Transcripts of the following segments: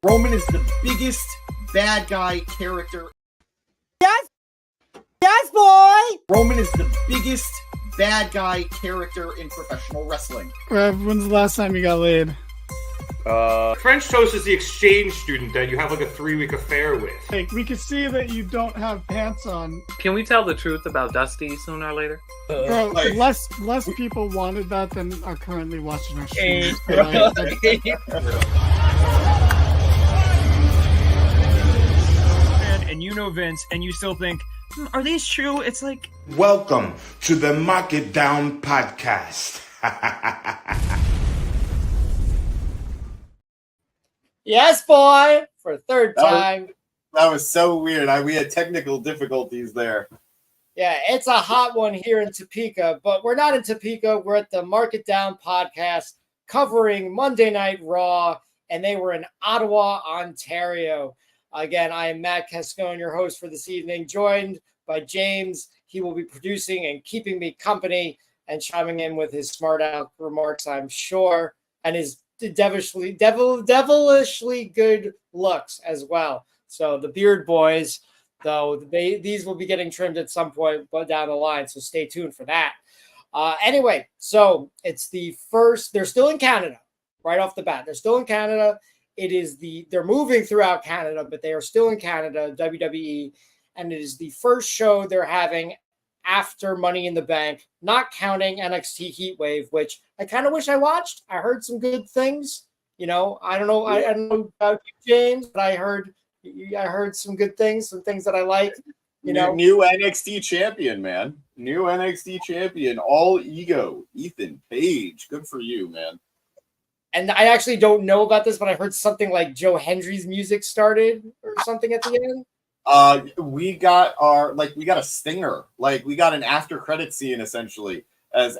Roman is the biggest bad guy character. Yes, boy! Roman is the biggest bad guy character in professional wrestling. When's the last time you got laid? French toast is the exchange student that you have like a 3-week affair with. Hey, we can see that you don't have pants on. Can we tell the truth about Dusty sooner or later? Bro, less people wanted that than are currently watching our streams. And you know Vince, and you still think, are these true? It's like... Welcome to the Mark It Down podcast. Yes, boy! For a third time. That was so weird. We had technical difficulties there. Yeah, it's a hot one here in Topeka, but we're not in Topeka. We're at the Mark It Down podcast covering Monday Night Raw, and they were in Ottawa, Ontario. Again, I am Matt Cascone, your host for this evening, joined by James. He will be producing and keeping me company and chiming in with his smart aleck remarks, I'm sure, and his devilishly good looks as well. So the Beard Boys, though, these will be getting trimmed at some point down the line, so stay tuned for that. Anyway, so it's the first. They're still in Canada right off the bat. They're still in Canada. They're moving throughout Canada, but they are still in Canada, WWE, and it is the first show they're having after Money in the Bank, not counting NXT Heatwave, which I kind of wish I watched. I heard some good things. I don't know. I don't know about you, James, but I heard some good things, some things that I like. New NXT champion, man. New NXT champion, all ego. Ethan Page, good for you, man. And I actually don't know about this, but I heard something like Joe Hendry's music started or something at the end. We got a stinger. Like, we got an after credit scene essentially as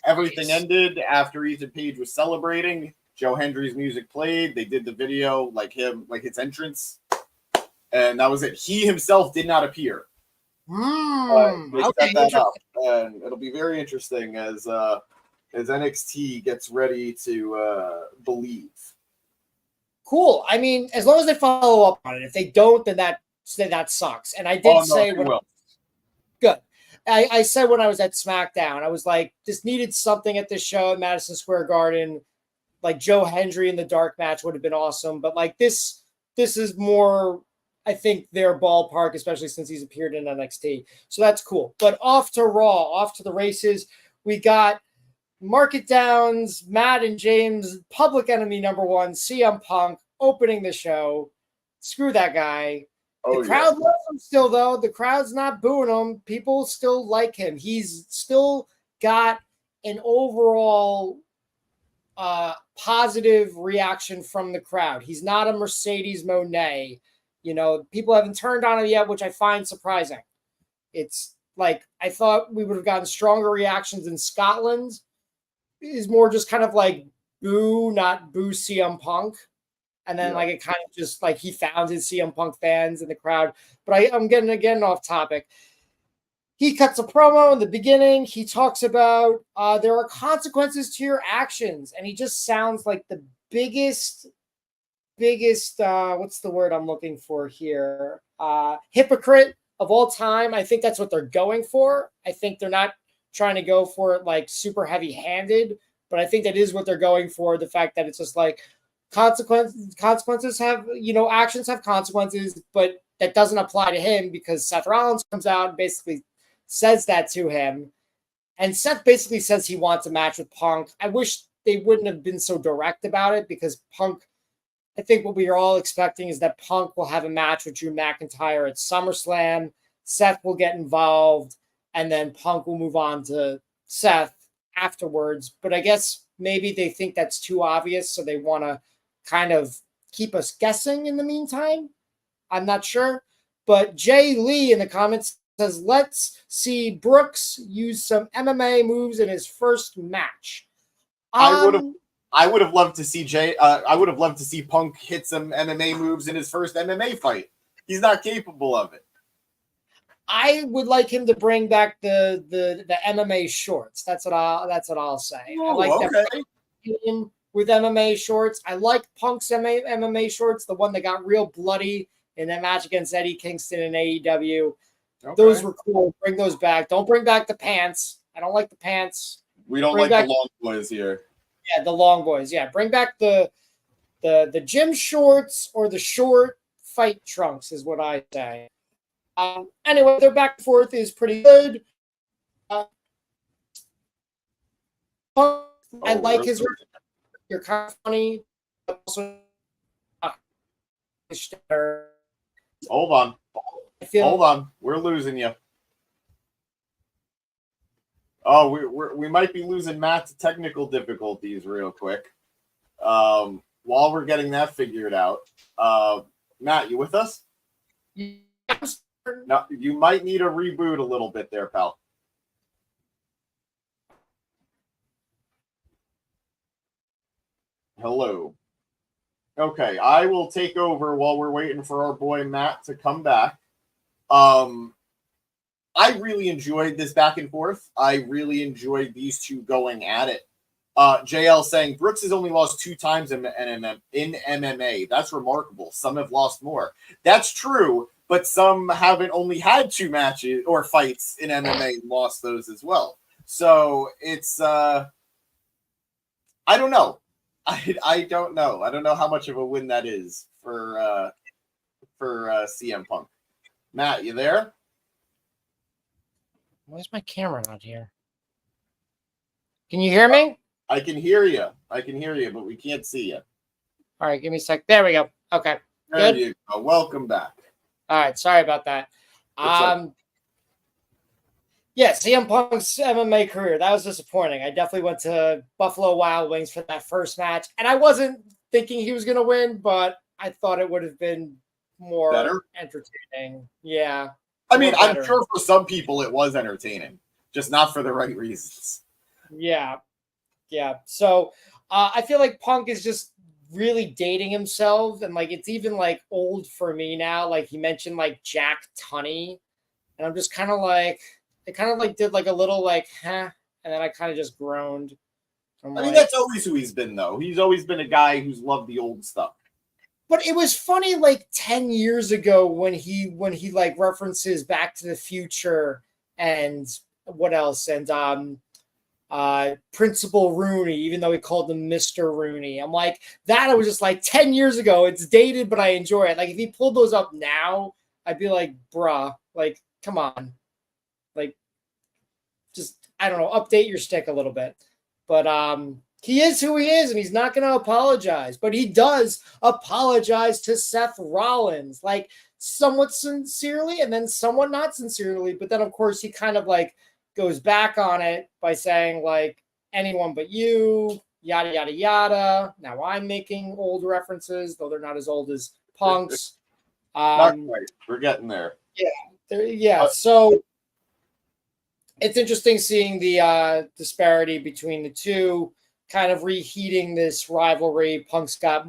everything ended after Ethan Page was celebrating. Joe Hendry's music played. They did the video like his entrance, and that was it. He himself did not appear. They set that up, and it'll be very interesting as NXT gets ready to believe. Cool. I mean, as long as they follow up on it. If they don't, then that sucks. And I did good. I said when I was at SmackDown, I was like, this needed something at this show at Madison Square Garden. Like Joe Hendry in the dark match would have been awesome. But like this is more, I think, their ballpark, especially since he's appeared in NXT. So that's cool. But off to Raw, off to the races. We got Mark It Down's Matt and James public enemy number one, CM Punk, opening the show. Screw that guy. The crowd loves him still, though. The crowd's not booing him. People still like him. He's still got an overall positive reaction from the crowd. He's not a Mercedes Moné. People haven't turned on him yet, which I find surprising. It's like I thought we would have gotten stronger reactions in Scotland. Is more just kind of like boo, not boo CM Punk. And then it kind of just like he found his CM Punk fans in the crowd. But I'm getting again off topic. He cuts a promo in the beginning. He talks about there are consequences to your actions. And he just sounds like the biggest, what's the word I'm looking for here? Hypocrite of all time. I think that's what they're going for. I think they're not trying to go for it like super heavy-handed, but I think that is what they're going for. The fact that it's just like consequences have, actions have consequences, but that doesn't apply to him because Seth Rollins comes out and basically says that to him. And Seth basically says he wants a match with Punk. I wish they wouldn't have been so direct about it because Punk, I think what we are all expecting is that Punk will have a match with Drew McIntyre at SummerSlam. Seth will get involved, and then Punk will move on to Seth afterwards. But I guess maybe they think that's too obvious, so they want to kind of keep us guessing in the meantime. I'm not sure. But Jay Lee in the comments says, let's see Brooks use some MMA moves in his first match. I would have loved to see I would have loved to see Punk hit some MMA moves in his first MMA fight. He's not capable of it. I would like him to bring back the MMA shorts. That's what I'll say. Oh, I like okay. that with MMA shorts. I like Punk's MMA shorts, the one that got real bloody in that match against Eddie Kingston in AEW. Okay. Those were cool. Bring those back. Don't bring back the pants. I don't like the pants. We don't Bring like back the long boys here. Yeah, the long boys. Yeah, bring back the gym shorts or the short fight trunks is what I say. Anyway, their back and forth is pretty good. I like his. You're kind of funny. But also, Hold on. I feel Hold on. We're losing you. Oh, we might be losing Matt to technical difficulties real quick. While we're getting that figured out, Matt, you with us? No, you might need a reboot a little bit there, pal. Hello. Okay, I will take over while we're waiting for our boy Matt to come back. I really enjoyed this back and forth. I really enjoyed these two going at it. JL saying Brooks has only lost 2 times in MMA. That's remarkable. Some have lost more. That's true, but some haven't only had 2 matches or fights in MMA and lost those as well. So it's I don't know. I don't know. I don't know how much of a win that is for CM Punk. Matt, you there? Why's my camera not here? Can you hear me? I can hear you. I can hear you, but we can't see you. All right, give me a sec. There we go. Okay. There Good. you go. Welcome back. All right, sorry about that. Yeah, CM Punk's MMA career, that was disappointing. I definitely went to Buffalo Wild Wings for that first match, and I wasn't thinking he was going to win, but I thought it would have been more Better? entertaining. Yeah. I mean, I'm better. sure for some people it was entertaining, just not for the right reasons. Yeah. Yeah. So I feel like Punk is just really dating himself, and like it's even like old for me now. Like he mentioned like Jack Tunney, and I'm just kind of like, it kind of like did like a little like, huh, and then I kind of just groaned. I mean, that's always who he's been, though. He's always been a guy who's loved the old stuff. But it was funny like 10 years ago when he like references Back to the Future and what else? And Principal Rooney, even though he called him Mr. Rooney. I'm like, that I was just like 10 years ago. It's dated, but I enjoy it. Like if he pulled those up now, I'd be like, bruh, like, come on. Like, just, I don't know, update your stick a little bit. But he is who he is, and he's not going to apologize. But he does apologize to Seth Rollins, like somewhat sincerely and then somewhat not sincerely. But then, of course, he kind of like goes back on it by saying, like, anyone but you, yada, yada, yada. Now I'm making old references, though they're not as old as Punk's. Not quite. We're getting there. Yeah. So it's interesting seeing the disparity between the two, kind of reheating this rivalry. Punk's got,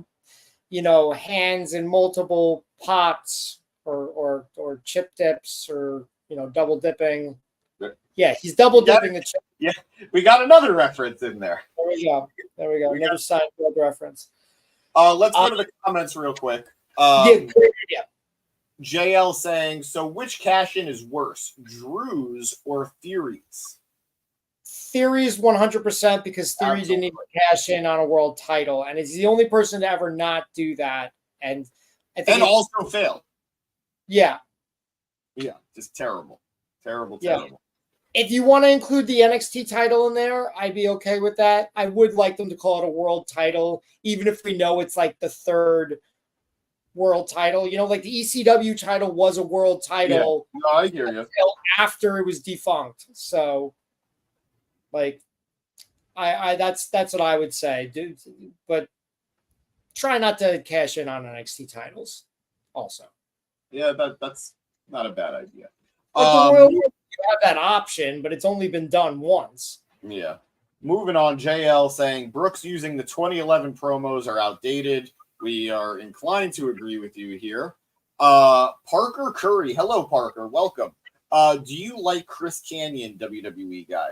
hands in multiple pots or chip dips or, double dipping. Yeah, he's double dipping the chip. Yeah, we got another reference in there. There we go. Another Seinfeld reference. Let's go to the comments real quick. Great idea. JL saying, so which cash-in is worse, Drew's or Theory's? Theory's 100% because Theory didn't even cash in on a world title, and he's the only person to ever not do that. And I think also failed. Yeah. Yeah, just terrible. Terrible. If you want to include the NXT title in there, I'd be okay with that. I would like them to call it a world title, even if we know it's like the third world title. Like the ECW title was a world title. Yeah. No, I hear you. After it was defunct. So, like, I that's what I would say, dude. But try not to cash in on NXT titles. Also, yeah, that's not a bad idea. But the Royal Rumble, you have that option, but it's only been done once. Yeah. Moving on, JL saying Brooks using the 2011 promos are outdated. We are inclined to agree with you here. Parker Curry. Hello, Parker. Welcome. Do you like Chris Kanyon, WWE guy?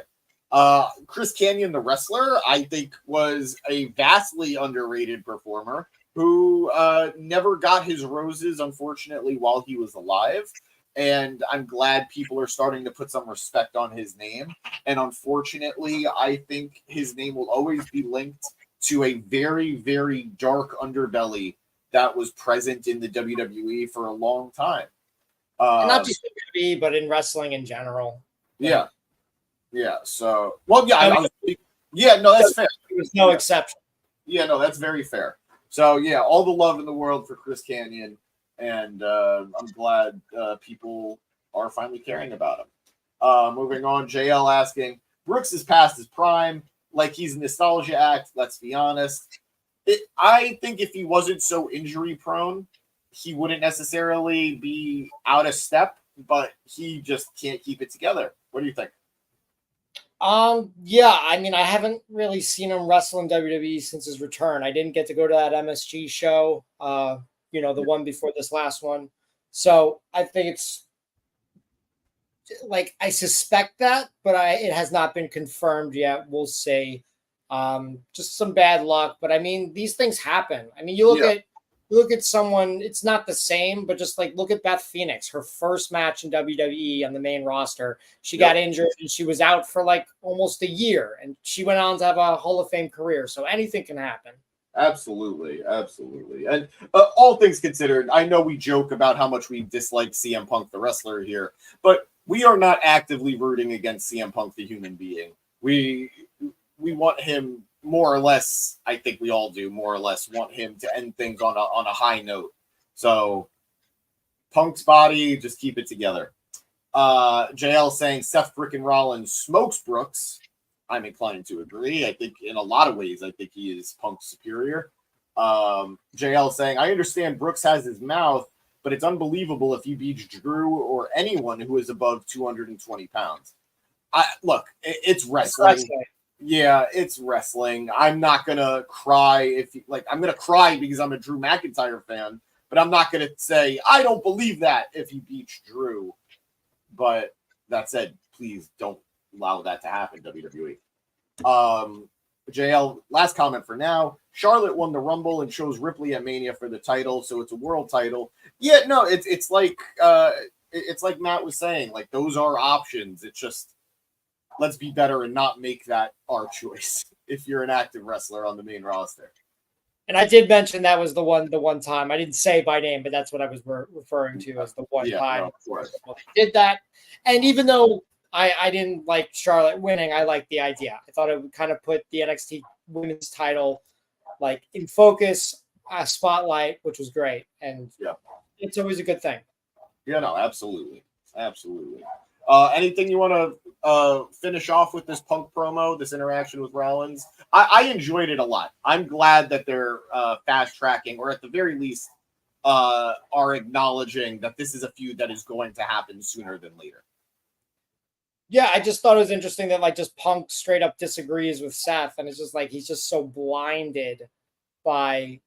Chris Kanyon, the wrestler, I think was a vastly underrated performer who never got his roses, unfortunately, while he was alive. And I'm glad people are starting to put some respect on his name. And unfortunately, I think his name will always be linked to a very, very dark underbelly that was present in the WWE for a long time. And not just in WWE, but in wrestling in general. Yeah. Yeah. So, well, yeah. Yeah, no, that's fair. There was no exception. Yeah, no, that's very fair. So, yeah, all the love in the world for Chris Kanyon. And I'm glad people are finally caring about him. Moving on, JL asking, Brooks is past his prime, like he's a nostalgia act, let's be honest. I think if he wasn't so injury prone, he wouldn't necessarily be out of step, but he just can't keep it together. What do you think? Yeah, I mean, I haven't really seen him wrestle in WWE since his return. I didn't get to go to that MSG show, the one before this last one. So I think it's like, I suspect that, but it has not been confirmed yet. We'll see. Just some bad luck, but I mean, these things happen. I mean, you look at someone, it's not the same, but just like look at Beth Phoenix, her first match in WWE on the main roster. She got injured and she was out for like almost a year, and she went on to have a Hall of Fame career. So anything can happen. Absolutely, absolutely. And all things considered, I know we joke about how much we dislike CM Punk, the wrestler here, but we are not actively rooting against CM Punk, the human being. We want him, more or less, I think we all do, more or less want him to end things on a high note. So, Punk's body, just keep it together. JL saying Seth frickin' Rollins smokes Brooks. I'm inclined to agree. I think in a lot of ways, I think he is Punk's superior. JL saying, I understand Brooks has his mouth, but it's unbelievable if he beats Drew or anyone who is above 220 pounds. Look, it's wrestling. Yeah, it's wrestling. I'm not gonna cry I'm gonna cry because I'm a Drew McIntyre fan, but I'm not gonna say I don't believe that if he beats Drew. But that said, please don't allow that to happen, WWE. JL, last comment for now. Charlotte won the Rumble and chose Ripley at Mania for the title, so it's a world title. Yeah, no, it's like Matt was saying, like those are options. It's just, let's be better and not make that our choice if you're an active wrestler on the main roster. And I did mention that was the one time. I didn't say by name, but that's what I was referring to as the one time. No, of course. Did that. And even though I didn't like Charlotte winning, I liked the idea. I thought it would kind of put the NXT women's title like in focus, spotlight, which was great. And it's always a good thing. Yeah, no, absolutely. Absolutely. Anything you want to finish off with this Punk promo, this interaction with Rollins? I enjoyed it a lot. I'm glad that they're fast tracking, or at the very least, are acknowledging that this is a feud that is going to happen sooner than later. Yeah, I just thought it was interesting that like just Punk straight up disagrees with Seth, and it's just like he's just so blinded by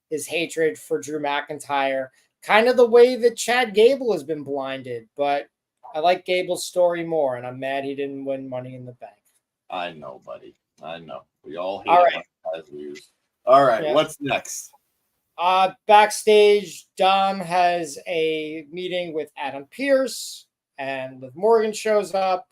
his hatred for Drew McIntyre, kind of the way that Chad Gable has been blinded, but I like Gable's story more, and I'm mad he didn't win Money in the Bank. I know, buddy. I know. We all hate all it right. when guys lose. All right, what's next? Backstage, Dom has a meeting with Adam Pearce, and Liv Morgan shows up,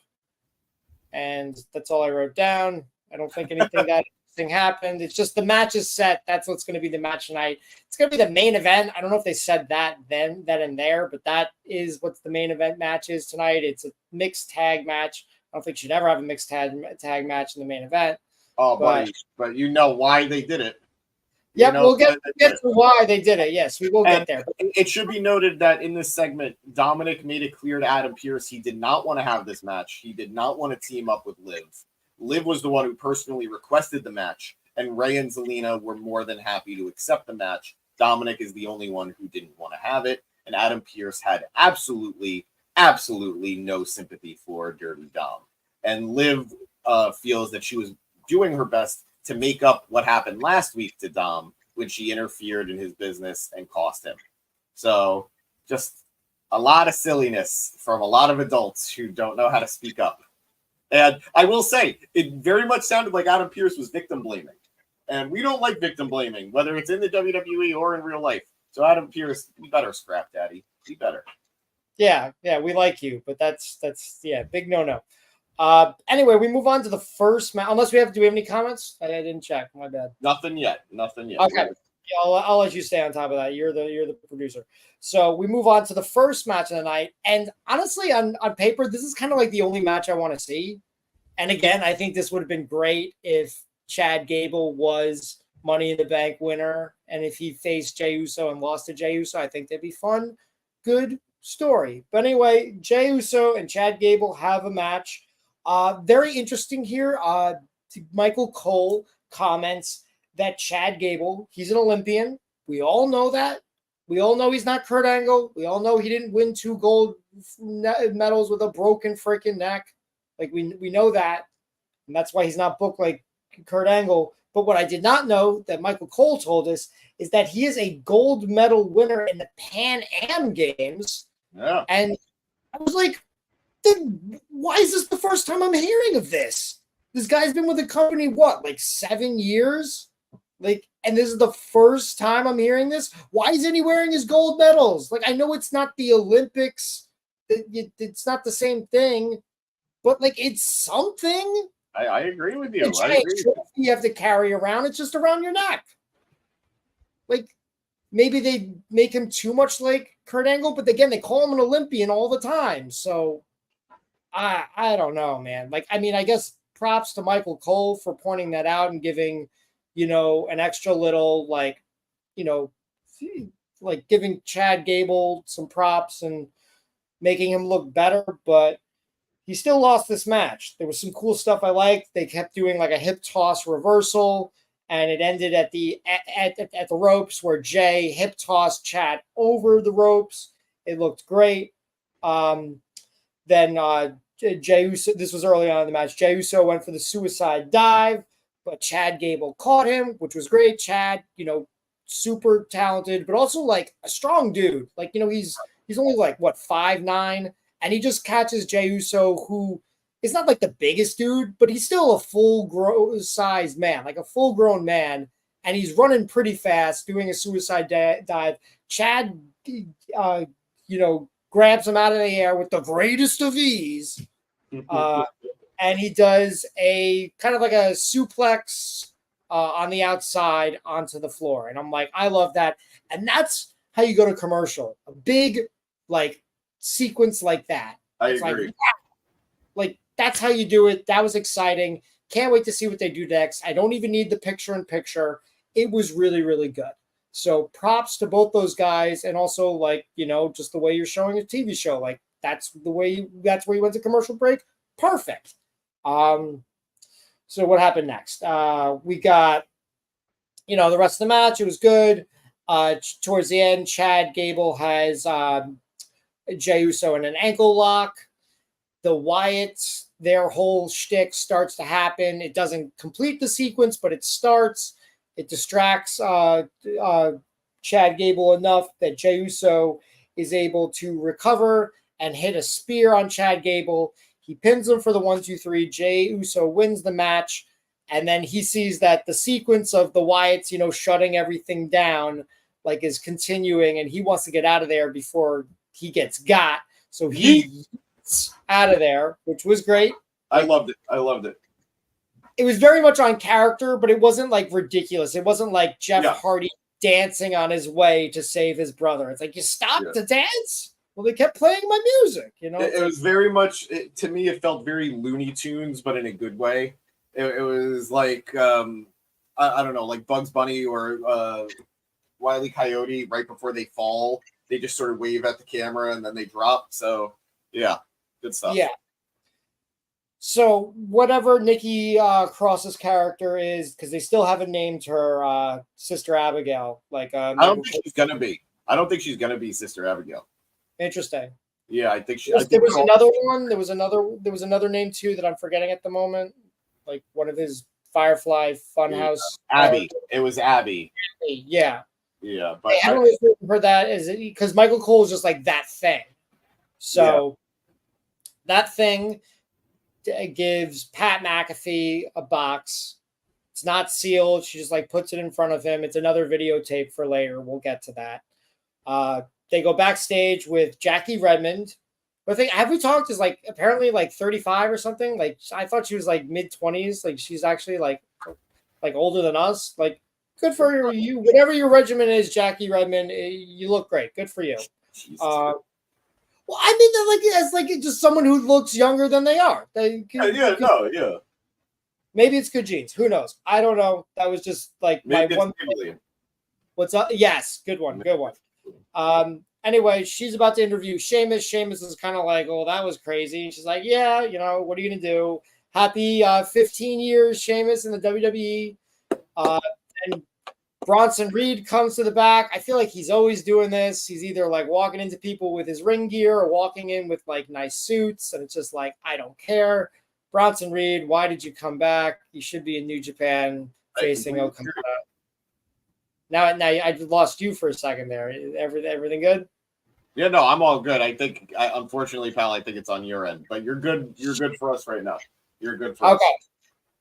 and that's all I wrote down. I don't think anything that interesting happened. It's just the match is set. That's what's going to be the match tonight. It's going to be the main event. I don't know if they said that then and there, but that is what the main event match is tonight. It's a mixed tag match. I don't think you should ever have a mixed tag match in the main event. Oh, buddy, but you know why they did it. Yep, we'll get to why they did it. Yes, we will get there. It should be noted that in this segment, Dominic made it clear to Adam Pearce he did not want to have this match. He did not want to team up with Liv. Liv was the one who personally requested the match, and Rhea and Zelina were more than happy to accept the match. Dominic is the only one who didn't want to have it, and Adam Pearce had absolutely no sympathy for Dirty Dom. And Liv feels that she was doing her best to make up what happened last week to Dom when she interfered in his business and cost him. So just a lot of silliness from a lot of adults who don't know how to speak up. And I will say, it very much sounded like Adam Pearce was victim blaming. And we don't like victim blaming, whether it's in the WWE or in real life. So Adam Pearce, be better, Scrap Daddy. Be better. Yeah, we like you, but that's big no. Anyway, we move on to the first match. Unless do we have any comments? I didn't check. My bad. Nothing yet. Okay. Yeah, I'll let you stay on top of that. You're the producer. So we move on to the first match of the night. And honestly, on paper, this is kind of like the only match I want to see. And again, I think this would have been great if Chad Gable was Money in the Bank winner. And if he faced Jey Uso and lost to Jey Uso, I think that'd be fun. Good story. But anyway, Jey Uso and Chad Gable have a match. Very interesting here. Michael Cole comments that Chad Gable, he's an Olympian. We all know that. We all know he's not Kurt Angle. We all know he didn't win 2 gold medals with a broken freaking neck. Like we know that. And that's why he's not booked like Kurt Angle. But what I did not know that Michael Cole told us is that he is a gold medal winner in the Pan Am Games. Yeah. And I was like, why is this the first time I'm hearing of this? This guy's been with the company, like 7 years? And this is the first time I'm hearing this? Why isn't he wearing his gold medals? Like, I know it's not the Olympics. It's not the same thing. But, it's something. I agree with you. It's a trophy you have to carry around. It's just around your neck. Maybe they make him too much like Kurt Angle, but again, they call him an Olympian all the time. So I don't know, man. I guess props to Michael Cole for pointing that out and giving, an extra little, giving Chad Gable some props and making him look better, but he still lost this match. There was some cool stuff I liked. They kept doing a hip toss reversal, and it ended at the ropes where Jey hip tossed Chad over the ropes. It looked great. Then Jey Uso, this was early on in the match, Jey Uso went for the suicide dive, but Chad Gable caught him, which was great. Chad, super talented, but also a strong dude. He's only 5'9", and he just catches Jey Uso, who is not the biggest dude, but he's still a full-sized man, a full-grown man, and he's running pretty fast, doing a suicide dive. Chad, grabs him out of the air with the greatest of ease, and he does a kind of a suplex on the outside onto the floor. And I'm like, I love that. And that's how you go to commercial. A big, sequence like that. I agree. That's how you do it. That was exciting. Can't wait to see what they do next. I don't even need the picture-in-picture. It was really, really good. So props to both those guys, and also just the way you're showing a TV show. That's where you went to commercial break. Perfect. So what happened next? We got, the rest of the match. It was good. Towards the end, Chad Gable has Jey Uso in an ankle lock. The Wyatts, their whole shtick starts to happen. It doesn't complete the sequence, but it starts. It distracts Chad Gable enough that Jey Uso is able to recover and hit a spear on Chad Gable. He pins him for the 1, 2, 3. Jey Uso wins the match, and then he sees that the sequence of the Wyatts, shutting everything down, is continuing, and he wants to get out of there before he gets got. So he out of there, which was great. I loved it. It was very much on character, but it wasn't ridiculous. It wasn't like Jeff Hardy dancing on his way to save his brother. It's you stopped to dance? Well, they kept playing my music, It was very much, to me, it felt very Looney Tunes, but in a good way. It was I don't know, like Bugs Bunny or Wile E. Coyote right before they fall. They just sort of wave at the camera and then they drop. So, yeah, good stuff. Yeah. So whatever Nikki Cross's character is, because they still haven't named her Sister Abigail. I don't think she's gonna be. I don't think she's gonna be Sister Abigail. Interesting. Yeah, I think she. There was another one. There was another name too that I'm forgetting at the moment. One of his Firefly Funhouse. Abby. It was Abby. Yeah. Yeah, but I don't know for that is it because Michael Cole is just that thing. So that thing. gives Pat McAfee a box. It's not sealed. She just like puts it in front of him. It's another videotape for later. We'll get to that. They go backstage with Jackie Redmond. But I think, have we talked? Is like apparently like 35 or something. Like I thought she was like mid-20s. Like she's actually like older than us. Like good for you. Whatever your regimen is, Jackie Redmond, you look great. Good for you. Well, I mean, like as like just someone who looks younger than they are. Yeah. Maybe it's good genes. Who knows? I don't know. That was just like Maybe my one. What's up? Yes, good one. Good one. Anyway, she's about to interview Sheamus. Sheamus is kind of like, "Oh, that was crazy." She's like, "Yeah, you know, what are you gonna do? Happy 15 years, Sheamus, in the WWE." And Bronson Reed comes to the back. I feel like he's always doing this. He's either like walking into people with his ring gear or walking in with like nice suits, and it's just like, I don't care. Bronson Reed, why did you come back? You should be in New Japan facing Okada. Now I lost you for a second there. Everything good? Yeah, no, I'm all good. I think, unfortunately, pal, I think it's on your end, but you're good. You're good for us right now. You're good for us. Okay,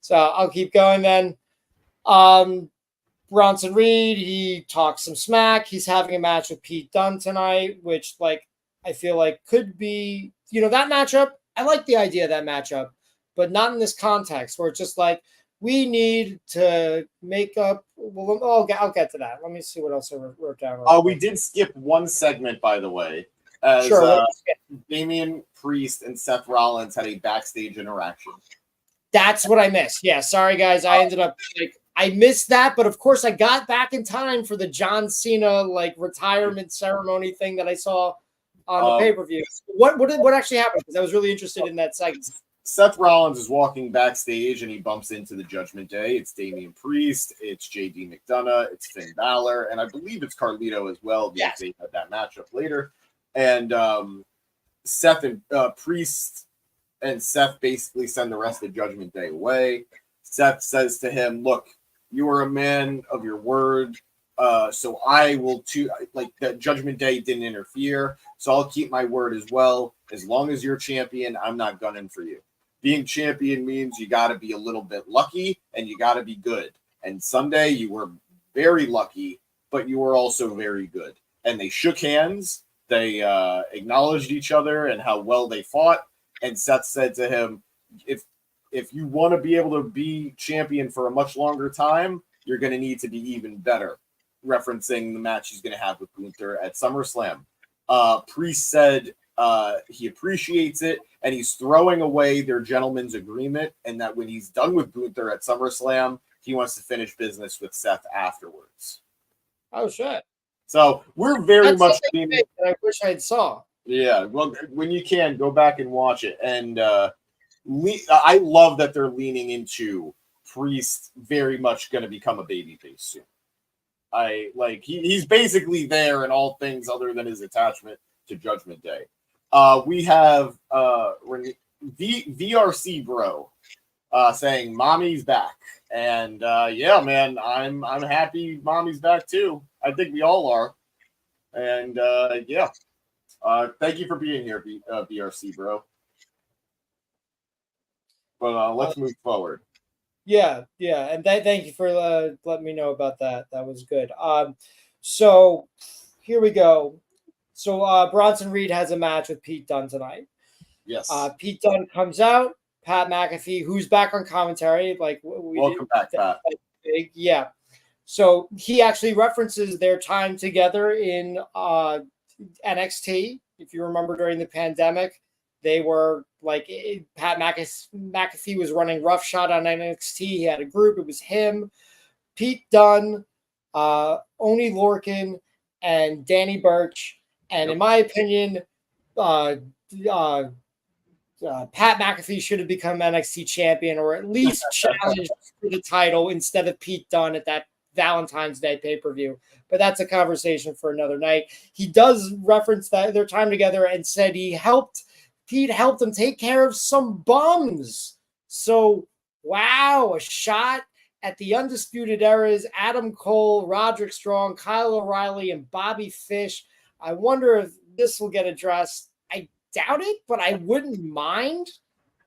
so I'll keep going then. Bronson Reed, he talks some smack. He's having a match with Pete Dunne tonight, which like I feel like could be, that matchup. I like the idea of that matchup, but not in this context where it's just like we need to make up. Well, I'll get to that. Let me see what else I wrote down. We did skip one segment, by the way, as Damian Priest and Seth Rollins had a backstage interaction. That's what I missed. Yeah, sorry guys. I ended up I missed that, but of course I got back in time for the John Cena like retirement ceremony thing that I saw on the pay-per-view. What actually happened? Because I was really interested in that segment. Seth Rollins is walking backstage and he bumps into the Judgment Day. It's Damian Priest, it's JD McDonough, it's Finn Balor, and I believe it's Carlito as well because they had that matchup later. And Seth and Priest and Seth basically send the rest of Judgment Day away. Seth says to him, "Look, you are a man of your word, so I will too. Like that Judgment Day didn't interfere, so I'll keep my word as well. As long as you're champion, I'm not gunning for you. Being champion means you got to be a little bit lucky and you got to be good. And Sunday you were very lucky, but you were also very good." And they shook hands. They acknowledged each other and how well they fought. And Seth said to him, if you want to be able to be champion for a much longer time, you're going to need to be even better, referencing the match he's going to have with Gunther at SummerSlam. Priest said he appreciates it, and he's throwing away their gentleman's agreement, and that when he's done with Gunther at SummerSlam, he wants to finish business with Seth afterwards. Oh, shit. So we're very much leaning. I wish I saw. Yeah, well, when you can, go back and watch it. And I love that they're leaning into Priest very much going to become a babyface soon. He's basically there in all things other than his attachment to Judgment Day. We have VRC Bro saying Mommy's back. And yeah, man, I'm happy Mommy's back too. I think we all are. And yeah. Thank you for being here, VRC Bro. But let's move forward. Yeah, and thank you for letting me know about that. That was good. So here we go. So Bronson Reed has a match with Pete Dunne tonight. Yes. Pete Dunne comes out. Pat McAfee, who's back on commentary, welcome back, Pat. Yeah. So he actually references their time together in NXT. If you remember, during the pandemic, they were Pat McAfee was running roughshod on NXT. He had a group. It was him, Pete Dunne, Oney Lorcan, and Danny Burch. And in my opinion, Pat McAfee should have become NXT champion, or at least challenged for the title instead of Pete Dunne at that Valentine's Day pay-per-view. But that's a conversation for another night. He does reference that their time together and said Pete helped him take care of some bums. So, wow, a shot at the Undisputed Era's Adam Cole, Roderick Strong, Kyle O'Reilly, and Bobby Fish. I wonder if this will get addressed. I doubt it, but I wouldn't mind.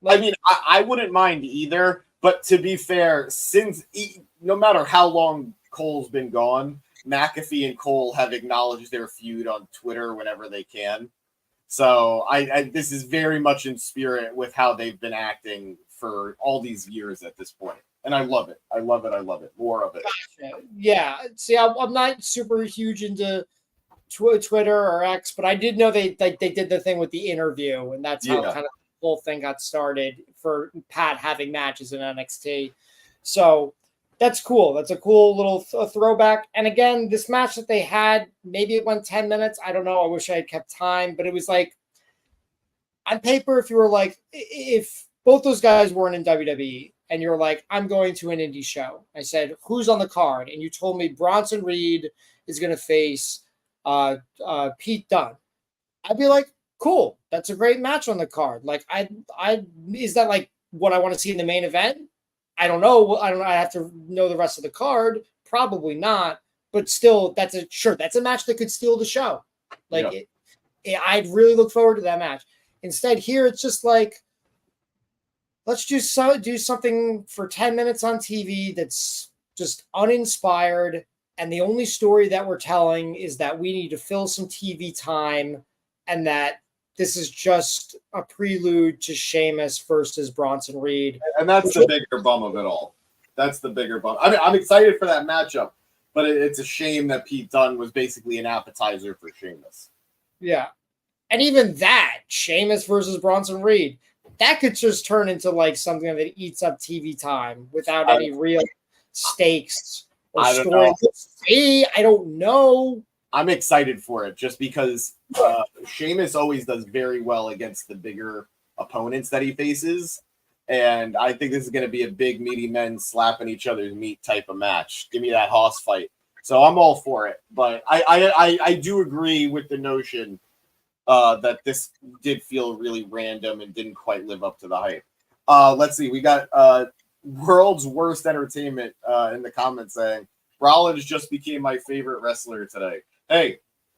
I mean, I wouldn't mind either, but to be fair, no matter how long Cole's been gone, McAfee and Cole have acknowledged their feud on Twitter whenever they can. So this is very much in spirit with how they've been acting for all these years at this point. And I love it. I love it. I love it. More of it. Gotcha. Yeah. See, I'm not super huge into Twitter or X, but I did know they did the thing with the interview, and that's how kind of the whole thing got started for Pat having matches in NXT. So that's cool. That's a cool little throwback. And again, this match that they had, maybe it went 10 minutes. I don't know. I wish I had kept time, but it was like on paper, if you were like, if both those guys weren't in WWE and you're like, I'm going to an indie show. I said, who's on the card? And you told me Bronson Reed is going to face Pete Dunne. I'd be like, cool. That's a great match on the card. Like, is that like what I want to see in the main event? I don't know. I have to know the rest of the card. Probably not. But still, that's a match that could steal the show. Like, I'd really look forward to that match. Instead, here it's just like, let's do something for 10 minutes on TV that's just uninspired. And the only story that we're telling is that we need to fill some TV time, and that this is just a prelude to Sheamus versus Bronson Reed. And that's the bigger bum of it all. That's the bigger bum. I mean, I'm excited for that matchup, but it's a shame that Pete Dunne was basically an appetizer for Sheamus. Yeah. And even that, Sheamus versus Bronson Reed, that could just turn into like something that eats up TV time without any real stakes or story. I don't know. I'm excited for it just because Sheamus always does very well against the bigger opponents that he faces. And I think this is going to be a big, meaty men slapping each other's meat type of match. Give me that hoss fight. So I'm all for it. But I do agree with the notion that this did feel really random and didn't quite live up to the hype. Let's see. We got World's Worst Entertainment in the comments saying, Rollins just became my favorite wrestler today. Hey,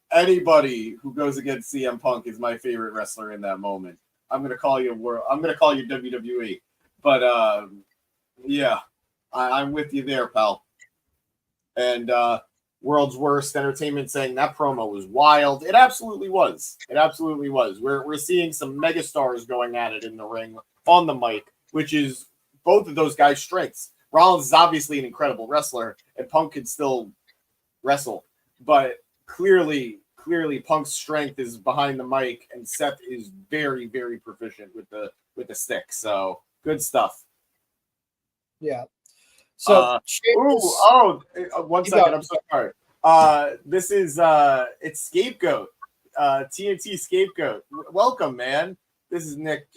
anybody who goes against CM Punk is my favorite wrestler in that moment. I'm gonna call you WWE, but yeah, I'm with you there, pal. And World's Worst Entertainment saying that promo was wild. It absolutely was. It absolutely was. We're seeing some megastars going at it in the ring on the mic, which is both of those guys' strengths. Rollins is obviously an incredible wrestler, and Punk can still wrestle, but clearly Punk's strength is behind the mic, and Seth is very, very proficient with the stick. So good stuff. Yeah. So one second. I'm so sorry. This is it's Scapegoat, TNT Scapegoat. Welcome, man. This is Nick.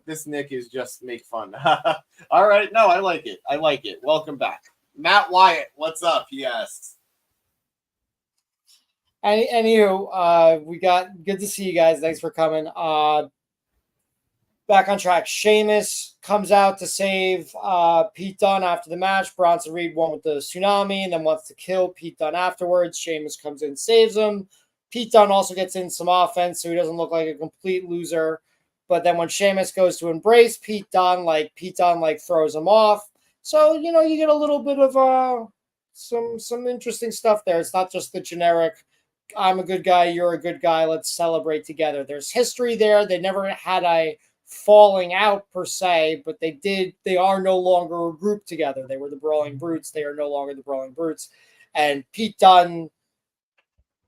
This Nick is just make fun. All right. No, I like it. I like it. Welcome back. Matt Wyatt, what's up? He asks. Anywho, we got good to see you guys. Thanks for coming. Back on track. Sheamus comes out to save Pete Dunne after the match. Bronson Reed won with the tsunami and then wants to kill Pete Dunne afterwards. Sheamus comes in, saves him. Pete Dunne also gets in some offense, so he doesn't look like a complete loser. But then when Sheamus goes to embrace Pete Dunne throws him off. So, you get a little bit of some interesting stuff there. It's not just the generic, I'm a good guy, you're a good guy, let's celebrate together. There's history there. They never had a falling out per se, but they are no longer a group together. They were the Brawling Brutes. They are no longer the Brawling Brutes. And Pete Dunne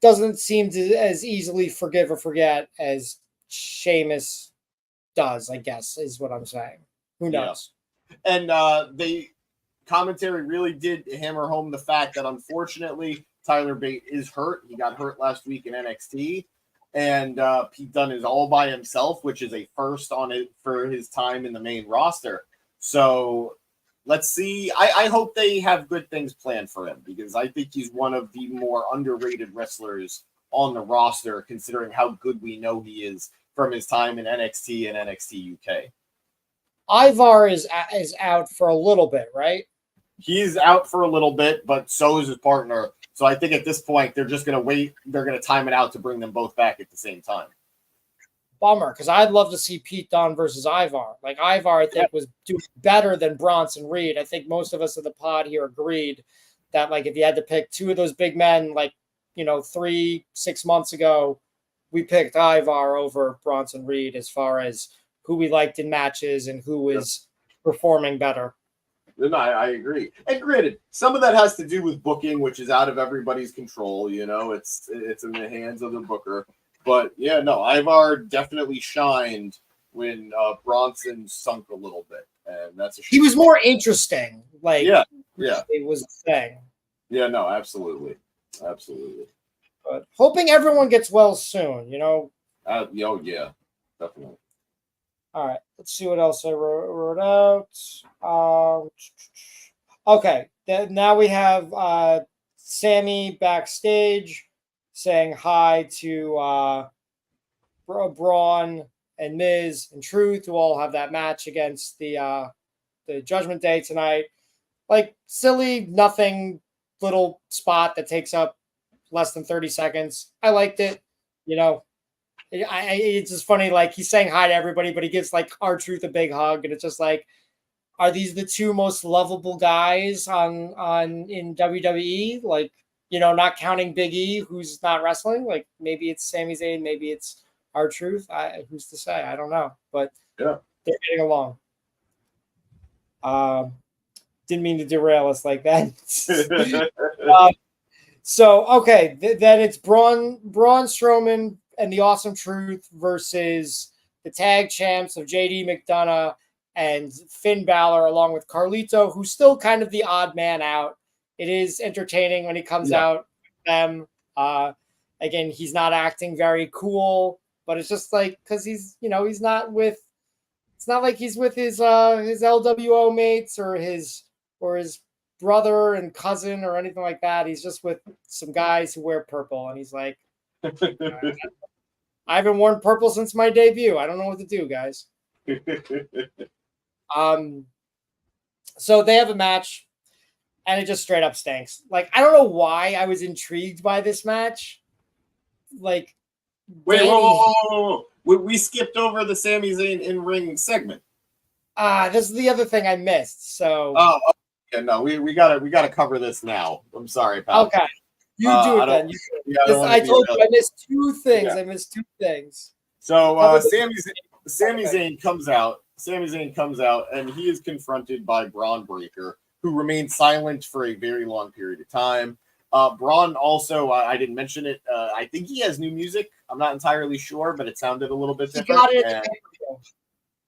doesn't seem to as easily forgive or forget as Sheamus does, I guess, is what I'm saying. Who knows? Yeah. And the commentary really did hammer home the fact that unfortunately Tyler Bate is hurt. He got hurt last week in NXT, and Pete Dunne is all by himself, which is a first on it for his time in the main roster. So let's see. I hope they have good things planned for him, because I think he's one of the more underrated wrestlers on the roster, considering how good we know he is from his time in NXT and NXT UK. Ivar is out for a little bit, right? He's out for a little bit, but so is his partner. So I think at this point, they're just going to wait. They're going to time it out to bring them both back at the same time. bummer, because I'd love to see Pete Dunne versus Ivar. Like, Ivar, I think, was doing better than Bronson Reed. I think most of us in the pod here agreed that, like, if you had to pick two of those big men, like, 3-6 months ago, we picked Ivar over Bronson Reed as far as who we liked in matches and who was performing better. No, I agree. And granted, some of that has to do with booking, which is out of everybody's control. It's in the hands of the booker. But yeah, no, Ivar definitely shined when Bronson sunk a little bit, and that's a shame. He was more interesting. Like, yeah, it was a thing. Yeah, no, absolutely. But hoping everyone gets well soon. Oh yeah, definitely. All right, let's see what else I wrote out. Okay, now we have Sami backstage saying hi to Braun and Miz and Truth, who all have that match against the Judgment Day tonight. Like, silly, nothing, little spot that takes up less than 30 seconds. I liked it. It's just funny, like, he's saying hi to everybody, but he gives, like, R-Truth a big hug, and it's just like, are these the two most lovable guys in WWE? Like, not counting Big E, who's not wrestling. Like, maybe it's Sami Zayn, maybe it's R-Truth. Who's to say? I don't know, but yeah, they're getting along. Didn't mean to derail us like that. So okay, then it's Braun Strowman and the Awesome Truth versus the tag champs of JD McDonough and Finn Balor, along with Carlito, who's still kind of the odd man out. It is entertaining when he comes out with them. Again, he's not acting very cool, but it's just like, because he's not with. It's not like he's with his LWO mates or his brother and cousin or anything like that. He's just with some guys who wear purple, and he's like, I haven't worn purple since my debut. I don't know what to do, guys. So they have a match, and it just straight up stinks. Like, I don't know why I was intrigued by this match. Like, wait, whoa. We skipped over the Sami Zayn in-ring segment. This is the other thing I missed. So yeah, no, we gotta cover this now. I'm sorry, pal. Okay. You do it then. I told you I missed two things. Yeah. I missed two things. So Sami Zayn comes out. Sami Zayn comes out, and he is confronted by Braun Breaker, who remained silent for a very long period of time. Braun also, I didn't mention it. I think he has new music. I'm not entirely sure, but it sounded a little bit different. He got it at the pay-per-view.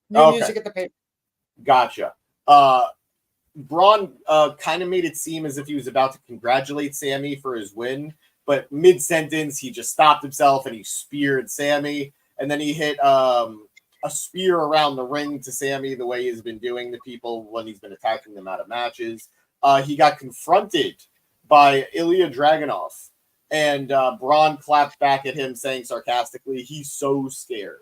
New music at the pay-per-view. Gotcha. Braun kind of made it seem as if he was about to congratulate Sami for his win, but mid-sentence, he just stopped himself and he speared Sami, and then he hit a spear around the ring to Sami the way he's been doing to people when he's been attacking them out of matches. He got confronted by Ilia Dragunov, and Braun clapped back at him, saying sarcastically, he's so scared.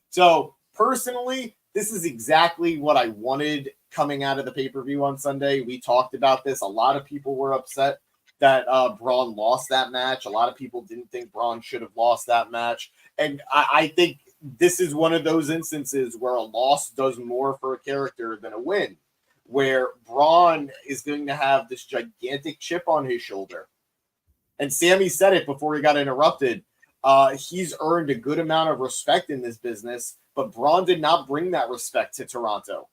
So, personally, this is exactly what I wanted coming out of the pay-per-view on Sunday. We talked about this. A lot of people were upset that Braun lost that match. A lot of people didn't think Braun should have lost that match. And I think this is one of those instances where a loss does more for a character than a win, where Braun is going to have this gigantic chip on his shoulder. And Sami said it before he got interrupted. He's earned a good amount of respect in this business, but Braun did not bring that respect to Toronto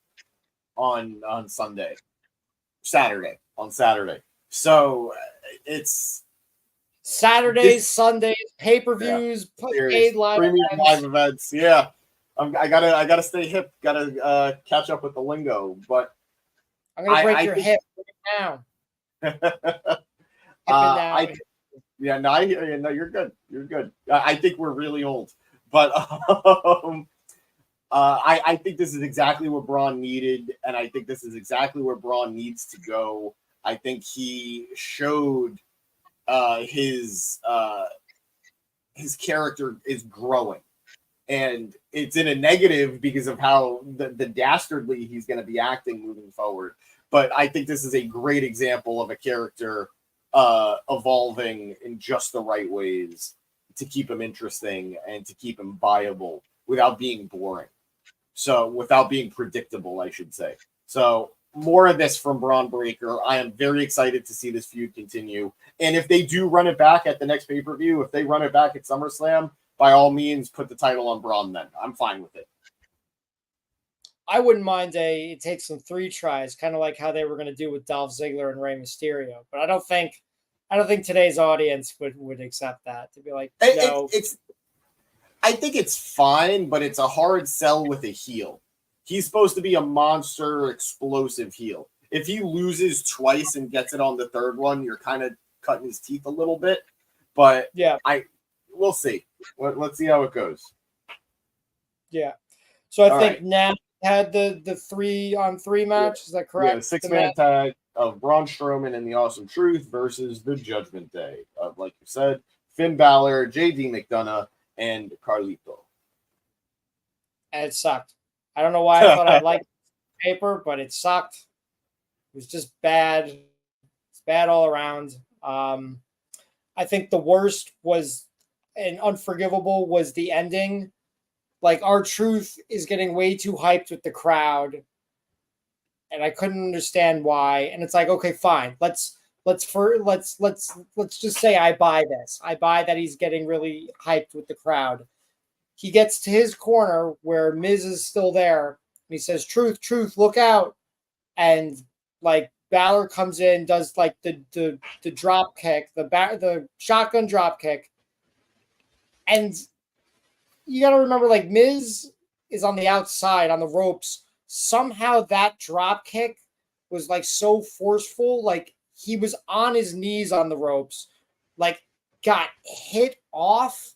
on Saturday. So it's Saturdays, Sundays, pay-per-views, paid live events. Yeah, I gotta stay hip. Gotta catch up with the lingo. But I'm gonna break your hip right now. Yeah, no, I hear you. No, you're good. You're good. I think we're really old, but I think this is exactly what Braun needed, and I think this is exactly where Braun needs to go. I think he showed his character is growing, and it's in a negative because of how the dastardly he's going to be acting moving forward. But I think this is a great example of a character evolving in just the right ways to keep him interesting and to keep him viable without being boring. So without being predictable, I should say. So more of this from Braun Breaker. I am very excited to see this feud continue. And if they do run it back at the next pay-per-view, if they run it back at SummerSlam, by all means, put the title on Braun then. I'm fine with it. I wouldn't mind it takes some 3 tries, kind of like how they were going to do with Dolph Ziggler and Rey Mysterio. But I don't think today's audience would accept that, to be like, no. I think it's fine, but it's a hard sell with a heel. He's supposed to be a monster, explosive heel. If he loses twice and gets it on the third one, you're kind of cutting his teeth a little bit. But yeah, we'll see. Let's see how it goes. Yeah. So I think right. now had the 3-on-3 match. Is that correct? Yeah, 6-man tag of Braun Strowman and the Awesome Truth versus the Judgment Day of, like you said, Finn Balor, JD McDonough, and Carlito. And it sucked. I don't know why I thought I liked paper, but it sucked. It was just bad. It's bad all around. I think the worst was, and unforgivable was the ending. Like, R-Truth is getting way too hyped with the crowd, and I couldn't understand why. And it's like, okay, fine. Let's just say I buy this. I buy that he's getting really hyped with the crowd. He gets to his corner where Miz is still there, and he says, "Truth, truth, look out!" And like Balor comes in, does like the drop kick, the shotgun drop kick, and you got to remember, like, Miz is on the outside on the ropes. Somehow that drop kick was like so forceful, like he was on his knees on the ropes, like got hit off,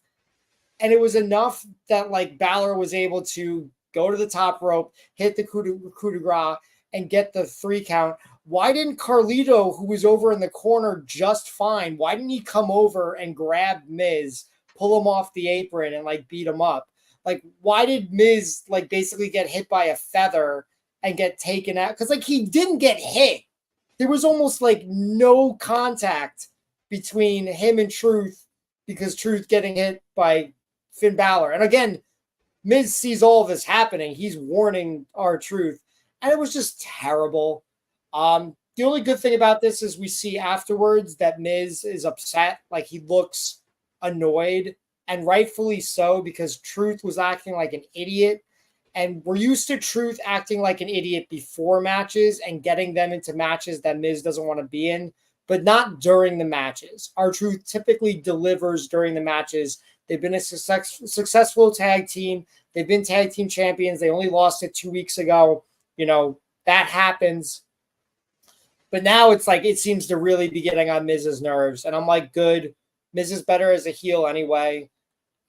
and it was enough that like Balor was able to go to the top rope, hit the coup de grace, and get the 3 count. Why didn't Carlito, who was over in the corner just fine, why didn't he come over and grab Miz, pull him off the apron, and like beat him up? Like, why did Miz like basically get hit by a feather and get taken out? Because like he didn't get hit. There was almost like no contact between him and Truth, because Truth getting hit by Finn Balor. And again, Miz sees all of this happening. He's warning R-Truth, and it was just terrible. The only good thing about this is we see afterwards that Miz is upset. Like, he looks annoyed, and rightfully so, because Truth was acting like an idiot. And we're used to Truth acting like an idiot before matches and getting them into matches that Miz doesn't want to be in, but not during the matches. R-Truth typically delivers during the matches. They've been a successful tag team. They've been tag team champions. They only lost it 2 weeks ago. You know, that happens. But now it's like, it seems to really be getting on Miz's nerves. And I'm like, good. Miz is better as a heel anyway.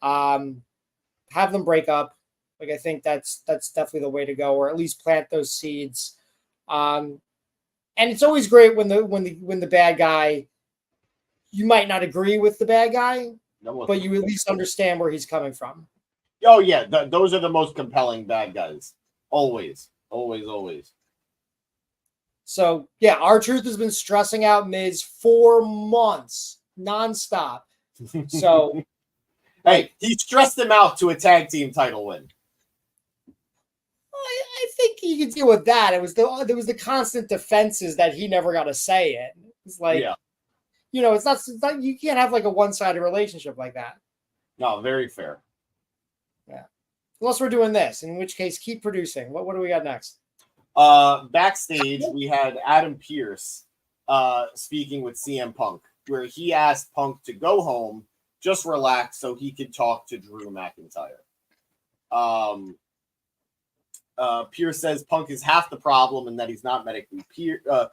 Have them break up. Like, I think that's definitely the way to go, or at least plant those seeds. And it's always great when the bad guy, you might not agree with the bad guy, but you at least understand where he's coming from. Oh yeah, those are the most compelling bad guys. Always, always, always. So yeah, R-Truth has been stressing out Miz for months, nonstop. So hey, he stressed him out to a tag team title win. I think he could deal with that. There was the constant defenses that he never got a say in. It's like, yeah. You know, it's not, you can't have like a one-sided relationship like that. No, very fair. Yeah. Unless we're doing this, in which case, keep producing. What do we got next? Backstage, we had Adam Pearce speaking with CM Punk, where he asked Punk to go home, just relax, so he could talk to Drew McIntyre. Pearce says Punk is half the problem and that he's not medically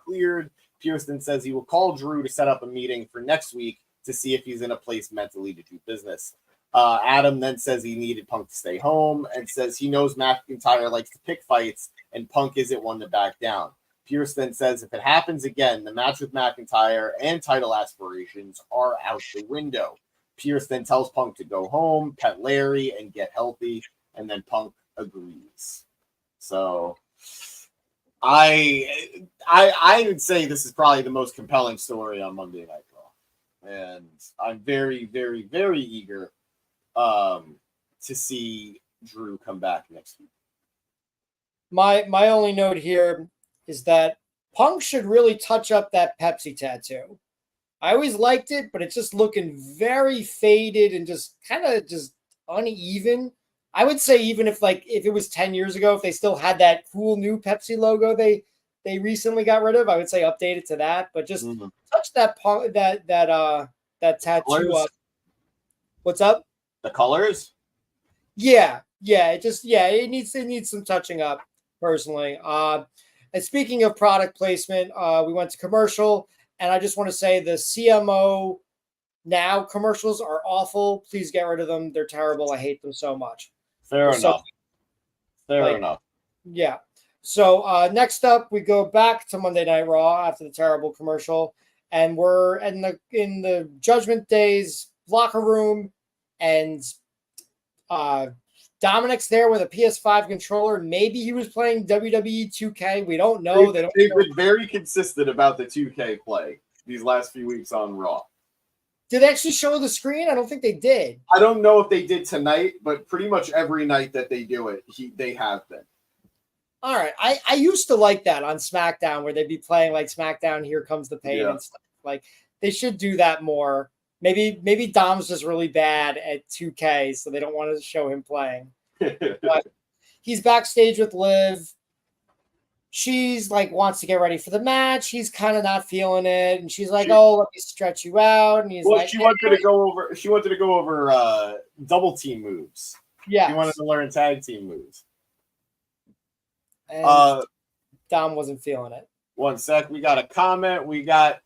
cleared. Pearce then says he will call Drew to set up a meeting for next week to see if he's in a place mentally to do business. Adam then says he needed Punk to stay home and says he knows McIntyre likes to pick fights and Punk isn't one to back down. Pearce then says if it happens again, the match with McIntyre and title aspirations are out the window. Pearce then tells Punk to go home, pet Larry, and get healthy, and then Punk agrees. So I would say this is probably the most compelling story on Monday Night Raw. And I'm very, very, very eager to see Drew come back next week. My only note here is that Punk should really touch up that Pepsi tattoo. I always liked it, but it's just looking very faded and just kind of just uneven. I would say even if it was 10 years ago, if they still had that cool new Pepsi logo they recently got rid of, I would say update it to that. But just touch that tattoo Colors? up. What's up? The colors? Yeah. It needs some touching up personally. And speaking of product placement, we went to commercial, and I just want to say the CMO Now commercials are awful. Please get rid of them. They're terrible. I hate them so much. Fair enough. Yeah. So next up, we go back to Monday Night Raw after the terrible commercial, and we're in the Judgment Day's locker room, and Dominic's there with a PS5 controller. Maybe he was playing WWE 2K. We don't know. They've been very consistent about the 2K play these last few weeks on Raw. Did they actually show the screen? I don't think they did. I don't know if they did tonight, but pretty much every night that they do it, they have been. All right. I used to like that on SmackDown where they'd be playing like SmackDown, Here Comes the Pain and stuff. Like they should do that more. Maybe Dom's just really bad at 2K, so they don't want to show him playing. But he's backstage with Liv. She's like wants to get ready for the match. He's kind of not feeling it, and she's like, "Oh, let me stretch you out." And he's like, she wanted to go over. She wanted to go over double team moves. Yeah, she wanted to learn tag team moves. And Dom wasn't feeling it. One sec, we got a comment. We got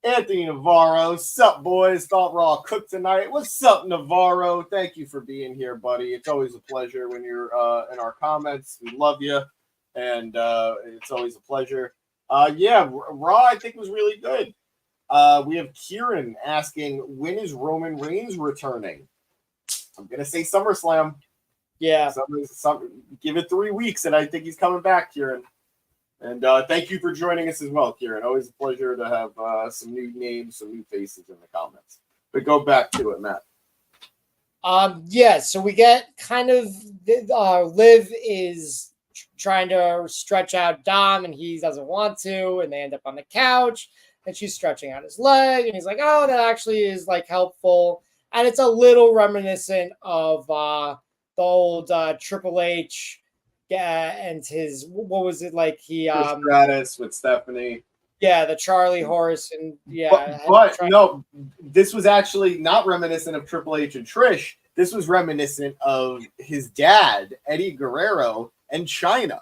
Anthony Navarro. Sup, boys? Thought Raw cooked tonight. What's up, Navarro? Thank you for being here, buddy. It's always a pleasure when you're in our comments. We love you. And it's always a pleasure. Raw, I think, was really good. We have Kieran asking, when is Roman Reigns returning? I'm going to say SummerSlam. Yeah. Give it 3 weeks, and I think he's coming back, Kieran. And thank you for joining us as well, Kieran. Always a pleasure to have some new names, some new faces in the comments. But go back to it, Matt. So we get kind of Liv is trying to stretch out Dom, and he doesn't want to, and they end up on the couch, and she's stretching out his leg, and he's like, "Oh, that actually is like helpful," and it's a little reminiscent of the old Triple H, and his what was it like? He Stratus with Stephanie. Yeah, the Charlie horse, and but no, this was actually not reminiscent of Triple H and Trish. This was reminiscent of his dad, Eddie Guerrero, and China.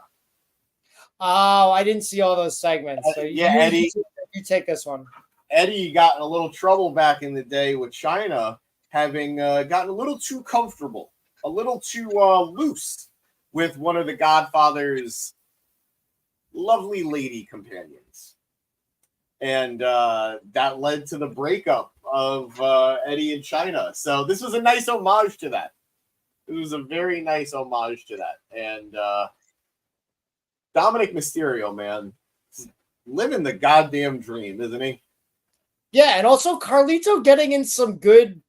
Oh, I didn't see all those segments. So Eddie, you take this one. Eddie got in a little trouble back in the day with China, having gotten a little too comfortable, a little too loose with one of the Godfather's lovely lady companions. And that led to the breakup of Eddie and China. So this was a nice homage to that. It was a very nice homage to that. And Dominic Mysterio, man, living the goddamn dream, isn't he? Yeah, and also Carlito getting in some good,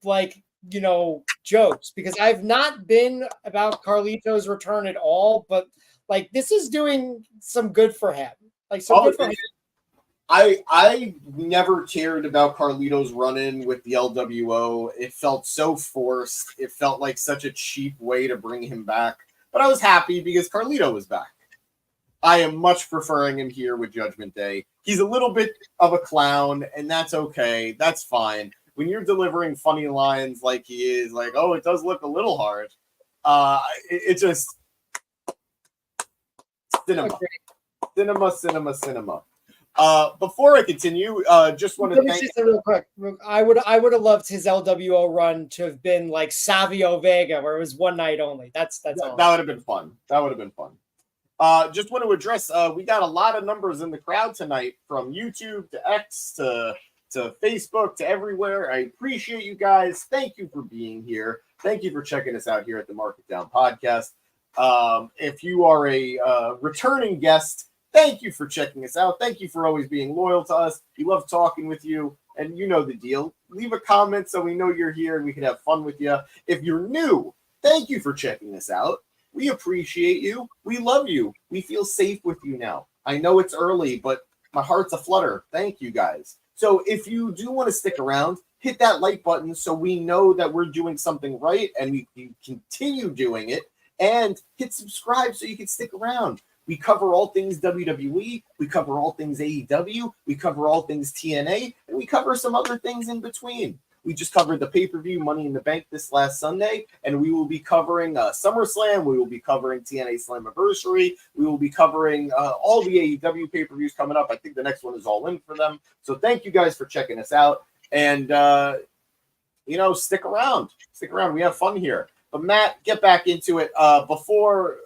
jokes, because I've not been about Carlito's return at all, but this is doing some good for him. Good for him. I never cared about Carlito's run-in with the LWO. It felt so forced. It felt like such a cheap way to bring him back. But I was happy because Carlito was back. I am much preferring him here with Judgment Day. He's a little bit of a clown, and that's okay. That's fine. When you're delivering funny lines like he is, like, "Oh, it does look a little hard," it just cinema. Before I continue, just want to thank you real quick. I would have loved his LWO run to have been like Savio Vega, where it was one night only. That's all. That would have been fun. Just want to address, we got a lot of numbers in the crowd tonight, from YouTube to X to Facebook to everywhere. I appreciate you guys. Thank you for being here. Thank you for checking us out here at the Market Down Podcast. If you are a returning guest, thank you for checking us out. Thank you for always being loyal to us. We love talking with you, and you know the deal. Leave a comment so we know you're here and we can have fun with you. If you're new thank you for checking us out. We appreciate you. We love you. We feel safe with you now. I know it's early, but my heart's aflutter. Thank you guys. So if you do want to stick around, hit that like button so we know that we're doing something right and we can continue doing it. And hit subscribe so you can stick around. We cover all things WWE. We cover all things AEW. We cover all things TNA. And we cover some other things in between. We just covered the pay-per-view Money in the Bank this last Sunday, and we will be covering SummerSlam. We will be covering TNA Slammiversary. We will be covering all the AEW pay-per-views coming up. I think the next one is All In for them. So thank you guys for checking us out. And, stick around. Stick around. We have fun here. But, Matt, get back into it. Before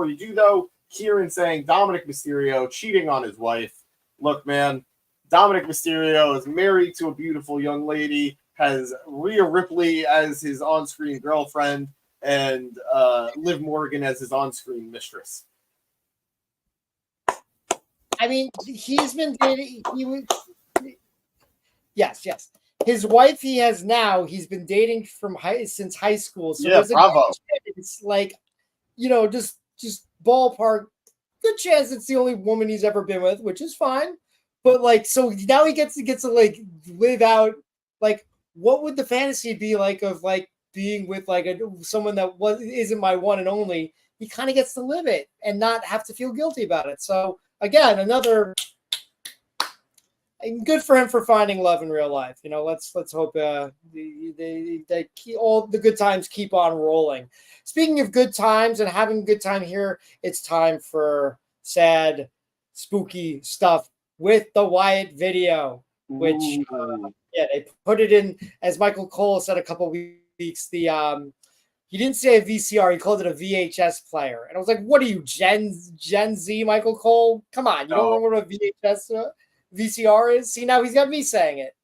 you do, though, Kieran saying Dominic Mysterio cheating on his wife. Look, man, Dominic Mysterio is married to a beautiful young lady, has Rhea Ripley as his on-screen girlfriend, and Liv Morgan as his on-screen mistress. I mean, he's been dating. Yes. His wife he has now. He's been dating since high school. So yeah, bravo. It's like, just ballpark. Good chance it's the only woman he's ever been with, which is fine. But like, so now he gets to like live out like. What would the fantasy be like of like being with like someone that isn't my one and only? He kind of gets to live it and not have to feel guilty about it. So again, another good for him for finding love in real life. Let's hope they keep, all the good times keep on rolling. Speaking of good times and having a good time here, it's time for sad, spooky stuff with the Wyatt video, which. They put it in, as Michael Cole said a couple weeks, he didn't say a VCR, he called it a VHS player. And I was like, what are you, Gen Z, Michael Cole? Come on, you don't know what a VCR is? See, now he's got me saying it.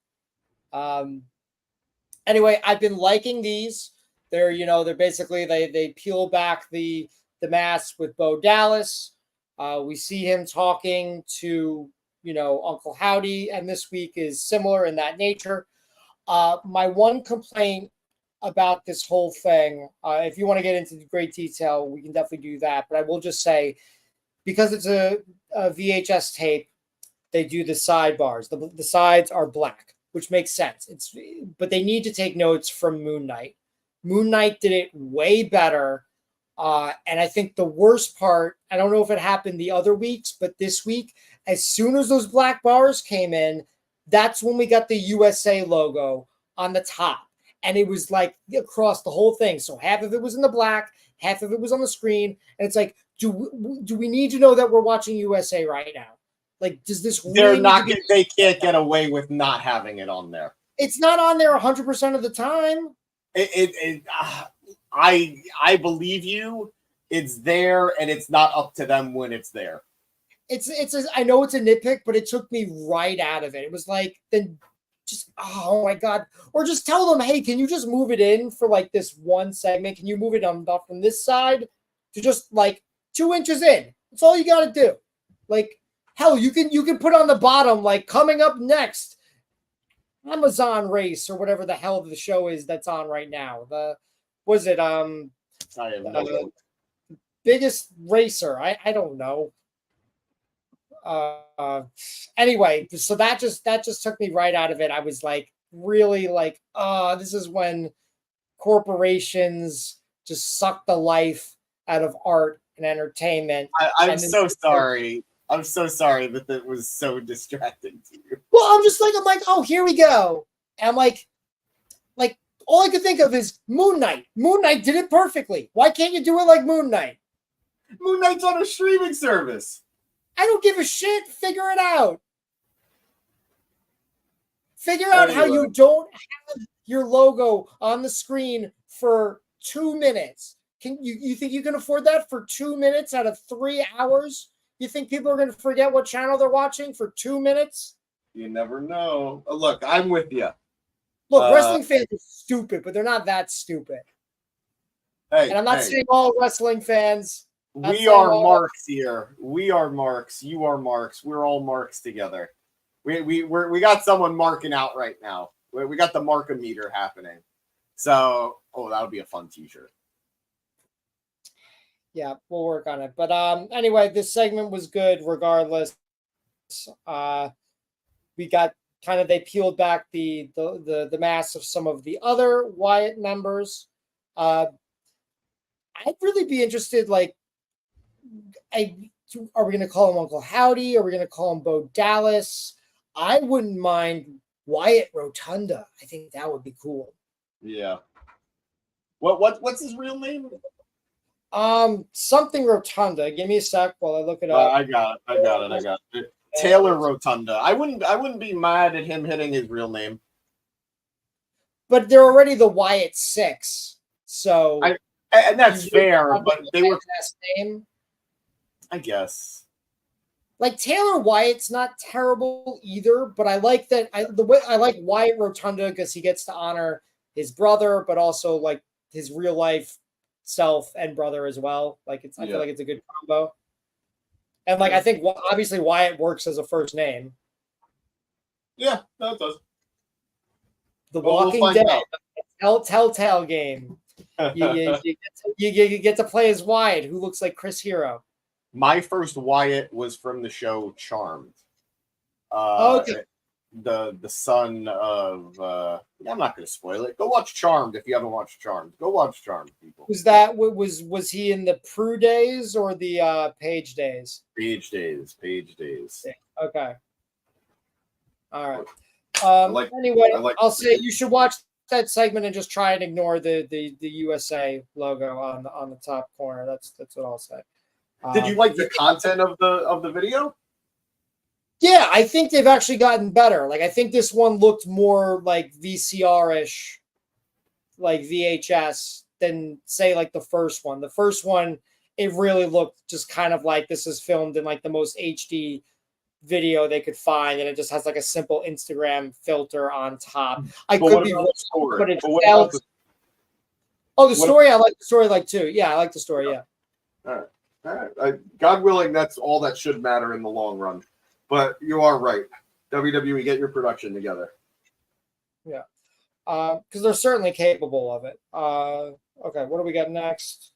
Anyway, I've been liking these. They're basically, they peel back the mask with Bo Dallas. We see him talking to Uncle Howdy, and this week is similar in that nature. My one complaint about this whole thing, if you want to get into great detail, we can definitely do that. But I will just say, because it's a VHS tape, they do the sidebars. The sides are black, which makes sense. But they need to take notes from Moon Knight. Moon Knight did it way better. And I think the worst part, I don't know if it happened the other weeks, but this week, as soon as those black bars came in, that's when we got the USA logo on the top. And it was like across the whole thing. So half of it was in the black, half of it was on the screen. And it's like, do we need to know that we're watching USA right now? Like, does this really they can't get away with not having it on there. It's not on there 100% of the time. I believe you. It's there, and it's not up to them when it's there. I know it's a nitpick, but it took me right out of it. It was like, then just, oh my God. Or just tell them, hey, can you just move it in for like this one segment? Can you move it on from this side to just like 2 inches in? That's all you got to do. Like, hell, you can put on the bottom, like coming up next, Amazon race or whatever the hell the show is that's on right now. Biggest racer. I don't know. Anyway, so that just took me right out of it. I was like, really like, this is when corporations just suck the life out of art and entertainment. I'm so sorry. I'm so sorry that it was so distracting to you. Well, I'm like, oh, here we go. And I'm like, all I could think of is Moon Knight. Moon Knight did it perfectly. Why can't you do it like Moon Knight? Moon Knight's on a streaming service. I don't give a shit. Figure it out. Figure out how you don't have your logo on the screen for 2 minutes. Can you think you can afford that for 2 minutes out of 3 hours? You think people are going to forget what channel they're watching for 2 minutes? You never know. Look, I'm with you. Look, wrestling fans are stupid, but they're not that stupid. Hey, and I'm not saying all wrestling fans. We are marks here. We are marks. You are marks. We're all marks together. We got someone marking out right now. We got the markometer happening. So, that would be a fun t-shirt. Yeah, we'll work on it. But anyway, this segment was good regardless. We got they peeled back the mask of some of the other Wyatt members. I'd really be interested, are we going to call him Uncle Howdy? Are we going to call him Bo Dallas? I wouldn't mind Wyatt Rotunda. I think that would be cool. Yeah. What's his real name? Something Rotunda. Give me a sec while I look it up. I got it. Taylor Rotunda. I wouldn't be mad at him hitting his real name. But they're already the Wyatt Six, so and that's fair. But they were last name. I guess. Like Taylor Wyatt's not terrible either, but I like that. I like Wyatt Rotunda because he gets to honor his brother, but also like his real life self and brother as well. I feel like it's a good combo. And I think obviously Wyatt works as a first name. Yeah, that does. The Walking Dead, Telltale game. You get to play as Wyatt, who looks like Chris Hero. My first Wyatt was from the show Charmed. Okay. The son of I'm not going to spoil it. Go watch Charmed if you haven't watched Charmed. Go watch Charmed, people. Was he in the Prue days or the Page days? Page days. Okay. All right. Anyway, I'll say you should watch that segment and just try and ignore the USA logo on the top corner. That's what I'll say. Did you like the content of the video? Yeah, I think they've actually gotten better. I think this one looked more like VCR-ish, like VHS, than say the first one. The first one, it really looked just kind of like this is filmed in the most HD video they could find, and it just has a simple Instagram filter on top. I could be wrong, but it felt. Oh, the story! I like the story too. Yeah, I like the story. Yeah. All right. God willing, that's all that should matter in the long run. But you are right. WWE, get your production together. Yeah. Because they're certainly capable of it. Okay, what do we got next?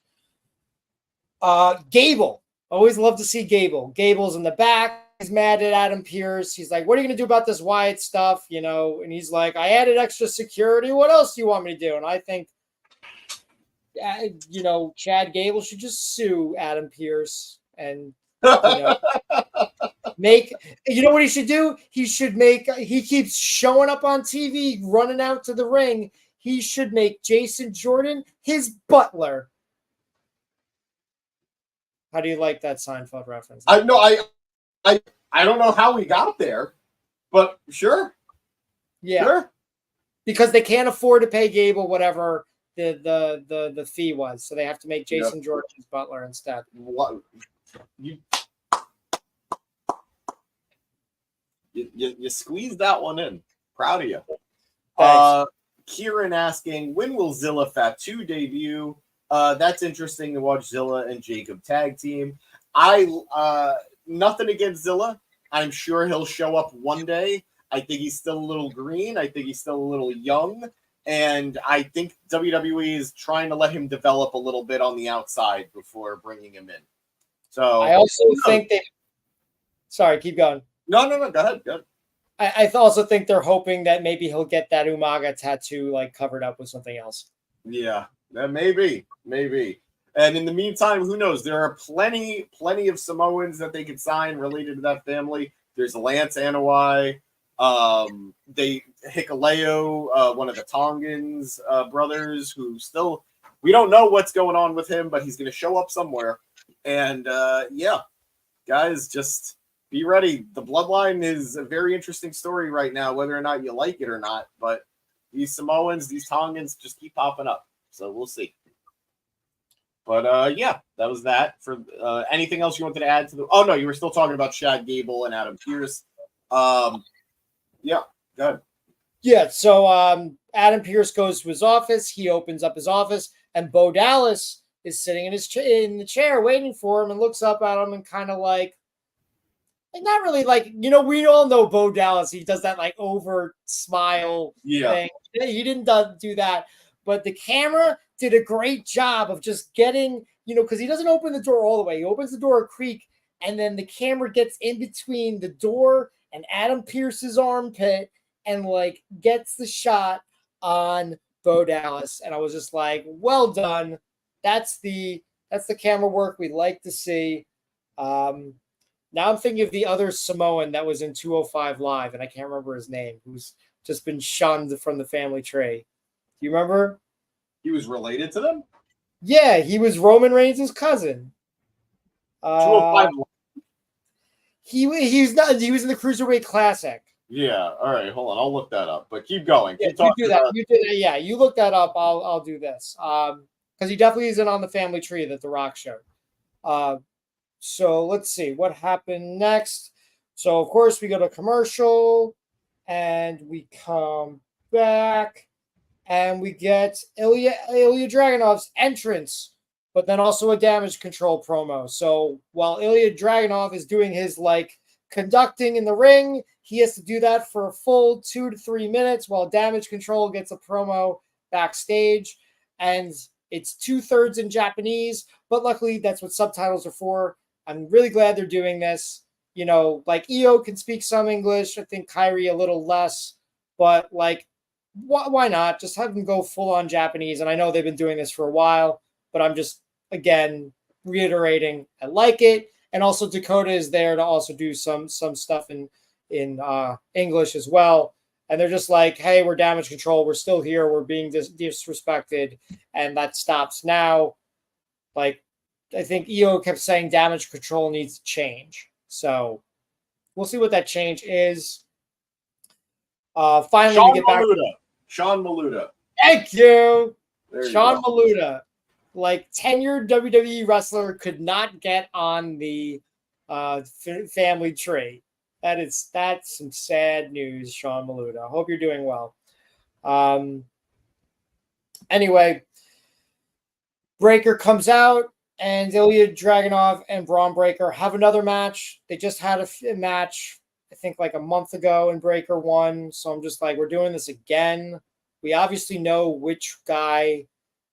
Gable. Always love to see Gable. Gable's in the back. He's mad at Adam Pearce. He's like, what are you going to do about this Wyatt stuff? And he's like, I added extra security. What else do you want me to do? And I think, Chad Gable should just sue Adam Pearce and, make, what he should do? He keeps showing up on TV, running out to the ring. He should make Jason Jordan his butler. How do you like that Seinfeld reference? I don't know how we got there, but sure. Yeah. Sure. Because they can't afford to pay Gable whatever the fee was. So they have to make Jason Jordan his butler instead. What? You squeezed that one in. Proud of you. Kieran asking, when will Zilla Fatu debut? That's interesting to watch Zilla and Jacob tag team. Nothing against Zilla. I'm sure he'll show up one day. I think he's still a little green. I think he's still a little young. And I think WWE is trying to let him develop a little bit on the outside before bringing him in. So I also think they... Sorry, keep going. No. Go ahead. I also think they're hoping that maybe he'll get that Umaga tattoo covered up with something else. Yeah, maybe. And in the meantime, who knows? There are plenty of Samoans that they could sign related to that family. There's Lance Anoa'i, Hikuleo, one of the Tongans brothers, who still we don't know what's going on with him, but he's going to show up somewhere. And guys, just be ready. The Bloodline is a very interesting story right now, whether or not you like it or not. But these Samoans, these Tongans, just keep popping up. So we'll see. But that was that. For anything else you wanted to add to the? Oh no, you were still talking about Chad Gable and Adam Pearce. Go ahead. Yeah. So Adam Pearce goes to his office. He opens up his office, and Bo Dallas is sitting in in the chair waiting for him, and looks up at him and kind of not really we all know Bo Dallas. He does that over smile thing. He didn't do that, but the camera did a great job of just getting, because he doesn't open the door all the way. He opens the door a creak, and then the camera gets in between the door and Adam Pearce's armpit and like gets the shot on Bo Dallas. And I was just like, well done. That's the camera work we like to see. Now I'm thinking of the other Samoan that was in 205 Live, and I can't remember his name, who's just been shunned from the family tree. Do you remember? He was related to them? Yeah, he was Roman Reigns' cousin. 205. He was in the Cruiserweight Classic. Yeah, all right, hold on. I'll look that up. But keep going. Yeah, Keep talking you do that. about- You did it. Yeah, you look that up. I'll do this. Because he definitely isn't on the family tree that The Rock showed. So let's see what happened next. So of course we go to commercial, and we come back, and we get Ilia Dragunov's entrance, but then also a Damage Control promo. So while Ilia Dragunov is doing his like conducting in the ring, he has to do that for a full 2 to 3 minutes, while Damage Control gets a promo backstage, and it's 2/3 in Japanese, but luckily that's what subtitles are for. I'm really glad they're doing this. Like Io can speak some English. I think Kyrie a little less, but like, why not just have them go full on Japanese? And I know they've been doing this for a while, but I'm just again reiterating I like it. And also Dakota is there to also do some stuff in English as well. And they're just like, hey, we're Damage Control. We're still here. We're being disrespected, and that stops now. Like, I think Io kept saying Damage Control needs to change. So we'll see what that change is. Finally, we get back. Sean Maluda. Thank you. There Sean you go. Maluda. Like, tenured WWE wrestler could not get on the family tree. That's some sad news, Sean Maluda. I hope you're doing well. Anyway, Breaker comes out, and Ilia Dragunov and Braun Breaker have another match. They just had a match, I think, like a month ago, and Breaker won. So I'm just like, we're doing this again. We obviously know which guy.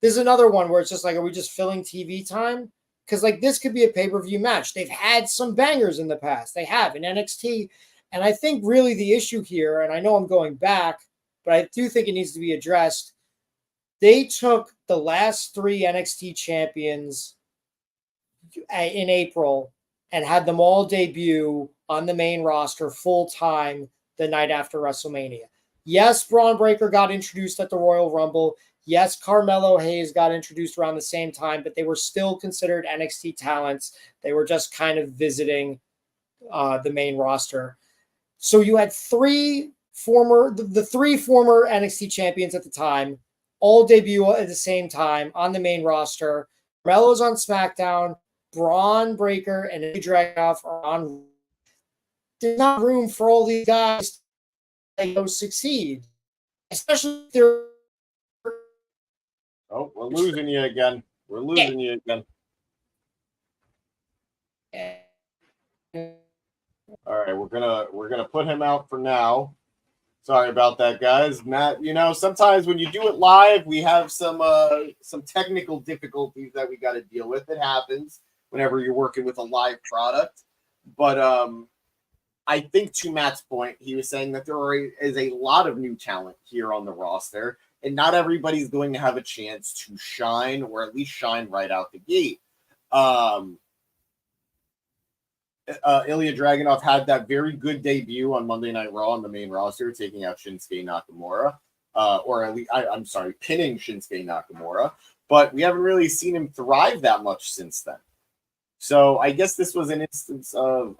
There's another one where it's just like, are we just filling TV time? Because like this could be a pay-per-view match. They've had some bangers in the past. They have in NXT. And I think really the issue here, and I know I'm going back, but I do think it needs to be addressed. They took the last 3 NXT champions in April and had them all debut on the main roster full time the night after WrestleMania. Yes, Braun Breaker got introduced at the Royal Rumble. Yes, Carmelo Hayes got introduced around the same time, but they were still considered NXT talents. They were just kind of visiting the main roster. So you had the 3 former NXT champions at the time all debut at the same time on the main roster. Carmelo's on SmackDown. Braun Breaker and Dragunov are on. There's not room for all these guys to succeed, especially if they're. Oh, we're losing you again. We're losing you again. All right, we're gonna put him out for now. Sorry about that, guys. Matt, sometimes when you do it live, we have some technical difficulties that we got to deal with. It happens whenever you're working with a live product. But I think to Matt's point, he was saying that there is a lot of new talent here on the roster, and not everybody's going to have a chance to shine, or at least shine right out the gate. Ilia Dragunov had that very good debut on Monday Night Raw on the main roster, taking out Shinsuke Nakamura, or at least, pinning Shinsuke Nakamura. But we haven't really seen him thrive that much since then. So I guess this was an instance of,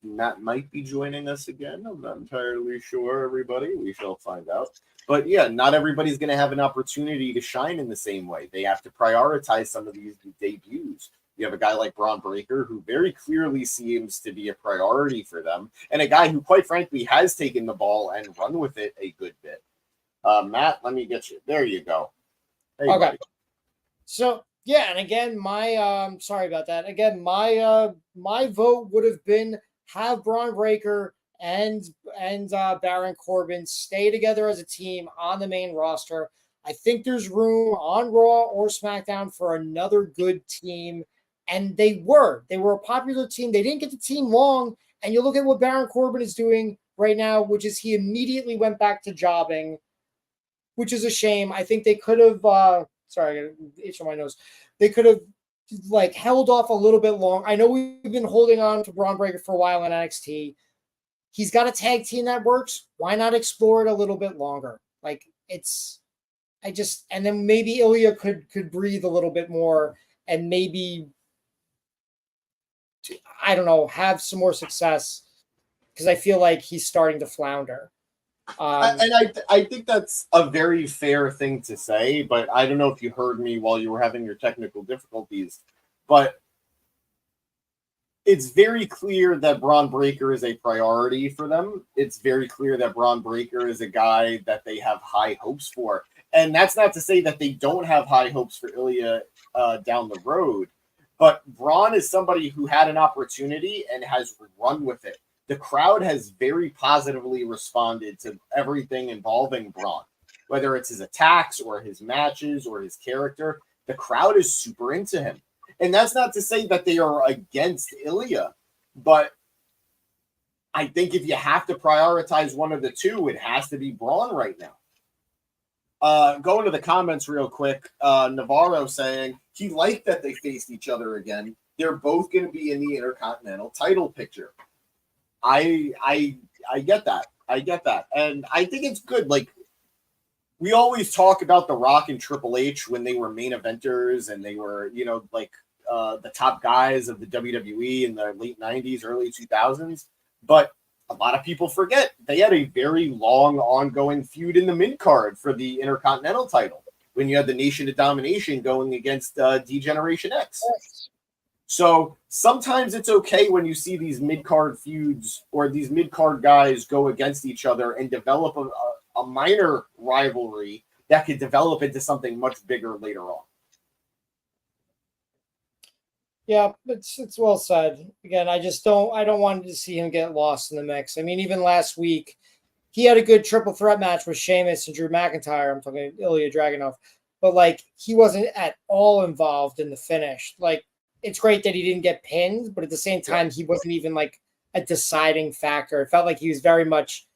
Matt might be joining us again. I'm not entirely sure, everybody. We shall find out. But yeah, not everybody's going to have an opportunity to shine in the same way. They have to prioritize some of these debuts. You have a guy like Braun Breaker, who very clearly seems to be a priority for them, and a guy who, quite frankly, has taken the ball and run with it a good bit. Matt, let me get you. There you go. Hey, okay. buddy. So, yeah, and again, my sorry about that. Again, my vote would have been have Braun Breaker and Baron Corbin stay together as a team on the main roster. I think there's room on Raw or SmackDown for another good team. And they were a popular team. They didn't get the team long. And you look at what Baron Corbin is doing right now, which is he immediately went back to jobbing, which is a shame. I think they could have, sorry, I got an itch on my nose. They could have like held off a little bit long. I know we've been holding on to Braun Breaker for a while in NXT. He's got a tag team that works. Why not explore it a little bit longer? Like and then maybe Ilia could breathe a little bit more and maybe, I don't know, have some more success, because I feel like he's starting to flounder. I think that's a very fair thing to say, but I don't know if you heard me while you were having your technical difficulties, but it's very clear that Braun Breaker is a priority for them. It's very clear that Braun Breaker is a guy that they have high hopes for. And that's not to say that they don't have high hopes for Ilia down the road, but Braun is somebody who had an opportunity and has run with it. The crowd has very positively responded to everything involving Braun, whether it's his attacks or his matches or his character. The crowd is super into him. And that's not to say that they are against Ilia, but I think if you have to prioritize one of the two, it has to be Braun right now. Going to the comments real quick, Navarro saying he liked that they faced each other again. They're both going to be in the Intercontinental title picture. I get that. I get that. And I think it's good. Like, we always talk about The Rock and Triple H when they were main eventers and they were, the top guys of the WWE in the late 90s, early 2000s. But a lot of people forget they had a very long ongoing feud in the mid-card for the Intercontinental title when you had the Nation of Domination going against D-Generation X. So sometimes it's okay when you see these mid-card feuds or these mid-card guys go against each other and develop a minor rivalry that could develop into something much bigger later on. Yeah, it's well said. Again, I don't want to see him get lost in the mix. I mean, even last week, he had a good triple threat match with Sheamus and Drew McIntyre. I'm talking Ilia Dragunov, but like he wasn't at all involved in the finish. Like, it's great that he didn't get pinned, but at the same time, he wasn't even like a deciding factor. It felt like he was very much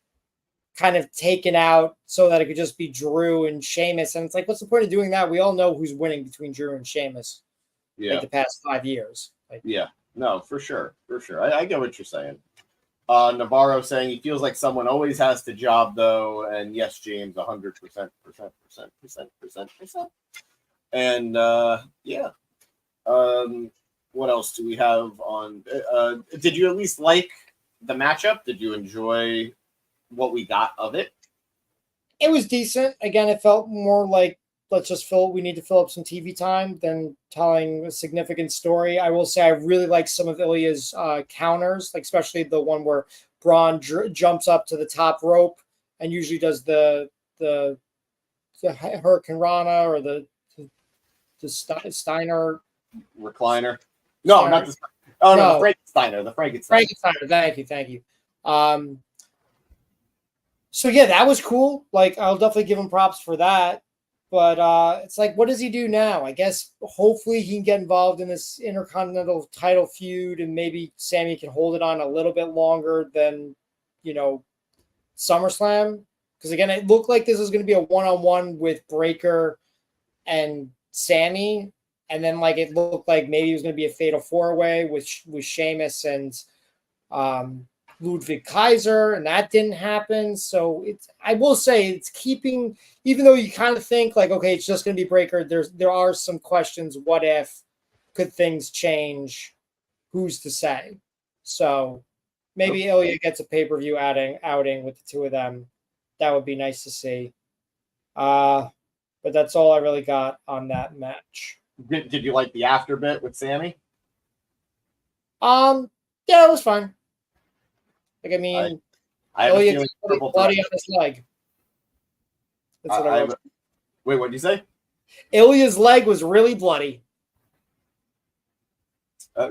kind of taken out so that it could just be Drew and Sheamus. And it's like, what's the point of doing that? We all know who's winning between Drew and Sheamus. Yeah. Like the past 5 years. No, for sure. I get what you're saying. Navarro saying he feels like someone always has to job though, and yes, James, 100%. And what else do we have on? Did you at least like the matchup? Did you enjoy what we got of it? It was decent. Again, it felt more like we need to fill up some TV time than telling a significant story. I will say I really like some of Ilia's counters, like especially the one where Braun jumps up to the top rope and usually does the Hurricane Rana or the Steiner recliner. No, Steiner. Not the. Oh no, the Frankensteiner. The Frankensteiner. Thank you. So yeah, that was cool. Like, I'll definitely give him props for that. But it's like, what does he do now? I guess hopefully he can get involved in this Intercontinental title feud and maybe Sami can hold it on a little bit longer than, SummerSlam. Because again, it looked like this was going to be a one-on-one with Breaker and Sami. And then like it looked like maybe it was going to be a fatal four-way with Sheamus and Ludwig Kaiser, and that didn't happen. So I will say it's keeping, even though you kind of think like, okay, it's just going to be Breaker. There are some questions. What if? Could things change? Who's to say? So maybe Ilia gets a pay-per-view outing with the two of them. That would be nice to see. But that's all I really got on that match. Did you like the after bit with Sami? Yeah, it was fine. Like, I mean, I have Ilia's bloody on his leg. That's what I wrote. Wait, what did you say? Ilia's leg was really bloody.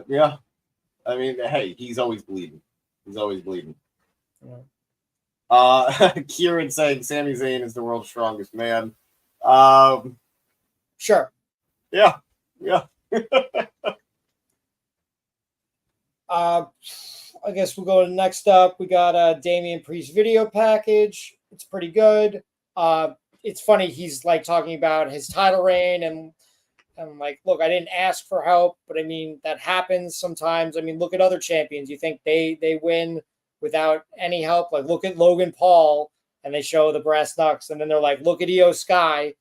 Yeah. I mean, hey, he's always bleeding. Yeah. Kieran saying Sami Zayn is the world's strongest man. Sure. Yeah. I guess we'll go to next up. We got a Damian Priest video package. It's pretty good. It's funny. He's like talking about his title reign, and I'm like, look, I didn't ask for help, but I mean that happens sometimes. I mean, look at other champions. You think they win without any help? Like, look at Logan Paul, and they show the brass knucks, and then they're like, look at Io Sky,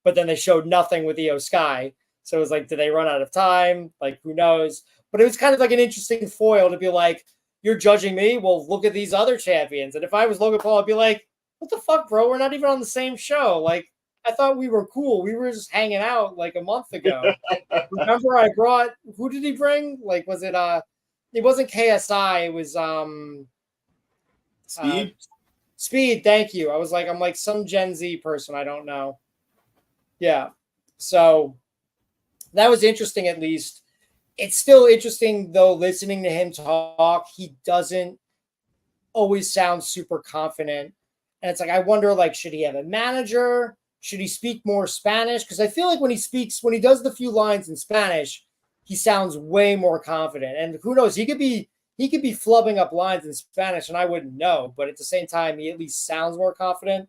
but then they showed nothing with Io Sky. So it was like, did they run out of time? Like, who knows? But it was kind of like an interesting foil to be like, you're judging me? Well, look at these other champions. And if I was Logan Paul, I'd be like, what the fuck, bro? We're not even on the same show. Like, I thought we were cool. We were just hanging out like a month ago. Remember I brought, who did he bring? Like, was it wasn't KSI. It was Speed? Speed, thank you. I'm like some Gen Z person. I don't know. Yeah. So that was interesting, at least. It's still interesting, though, listening to him talk. He doesn't always sound super confident. And it's like, I wonder, like, should he have a manager? Should he speak more Spanish? Because I feel like when he does the few lines in Spanish, he sounds way more confident. And who knows, he could be flubbing up lines in Spanish and I wouldn't know. But at the same time, he at least sounds more confident.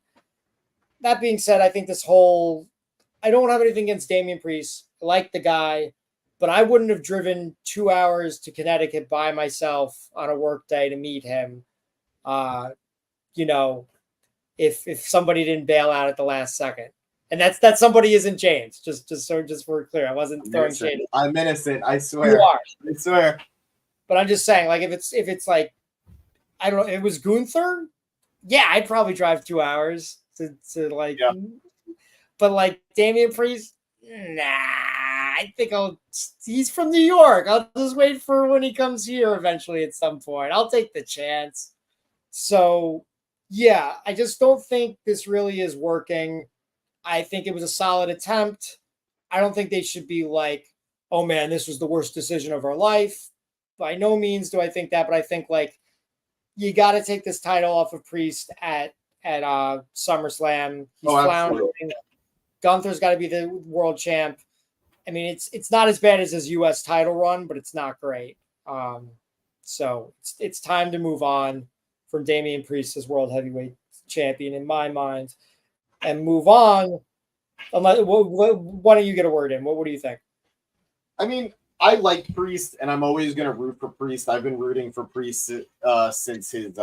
That being said, I think I don't have anything against Damian Priest. I like the guy. But I wouldn't have driven 2 hours to Connecticut by myself on a work day to meet him. If somebody didn't bail out at the last second, and that somebody isn't James. Just so we're clear, I wasn't throwing shade. I'm innocent. I swear. You are. I swear. But I'm just saying, like, if it's like, I don't know, it was Gunther. Yeah, I'd probably drive 2 hours to like. Yeah. But like Damian Priest, nah. I think he's from New York. I'll just wait for when he comes here eventually at some point. I'll take the chance. So, yeah, I just don't think this really is working. I think it was a solid attempt. I don't think they should be like, oh man, this was the worst decision of our life. By no means do I think that, but I think like you got to take this title off of Priest at SummerSlam. He's floundering. Gunther's got to be the world champ. I mean, it's not as bad as his U.S. title run, but it's not great. So it's time to move on from Damian Priest as world heavyweight champion in my mind, and move on. Why don't you get a word in? What do you think? I mean, I like Priest, and I'm always going to root for Priest. I've been rooting for Priest since his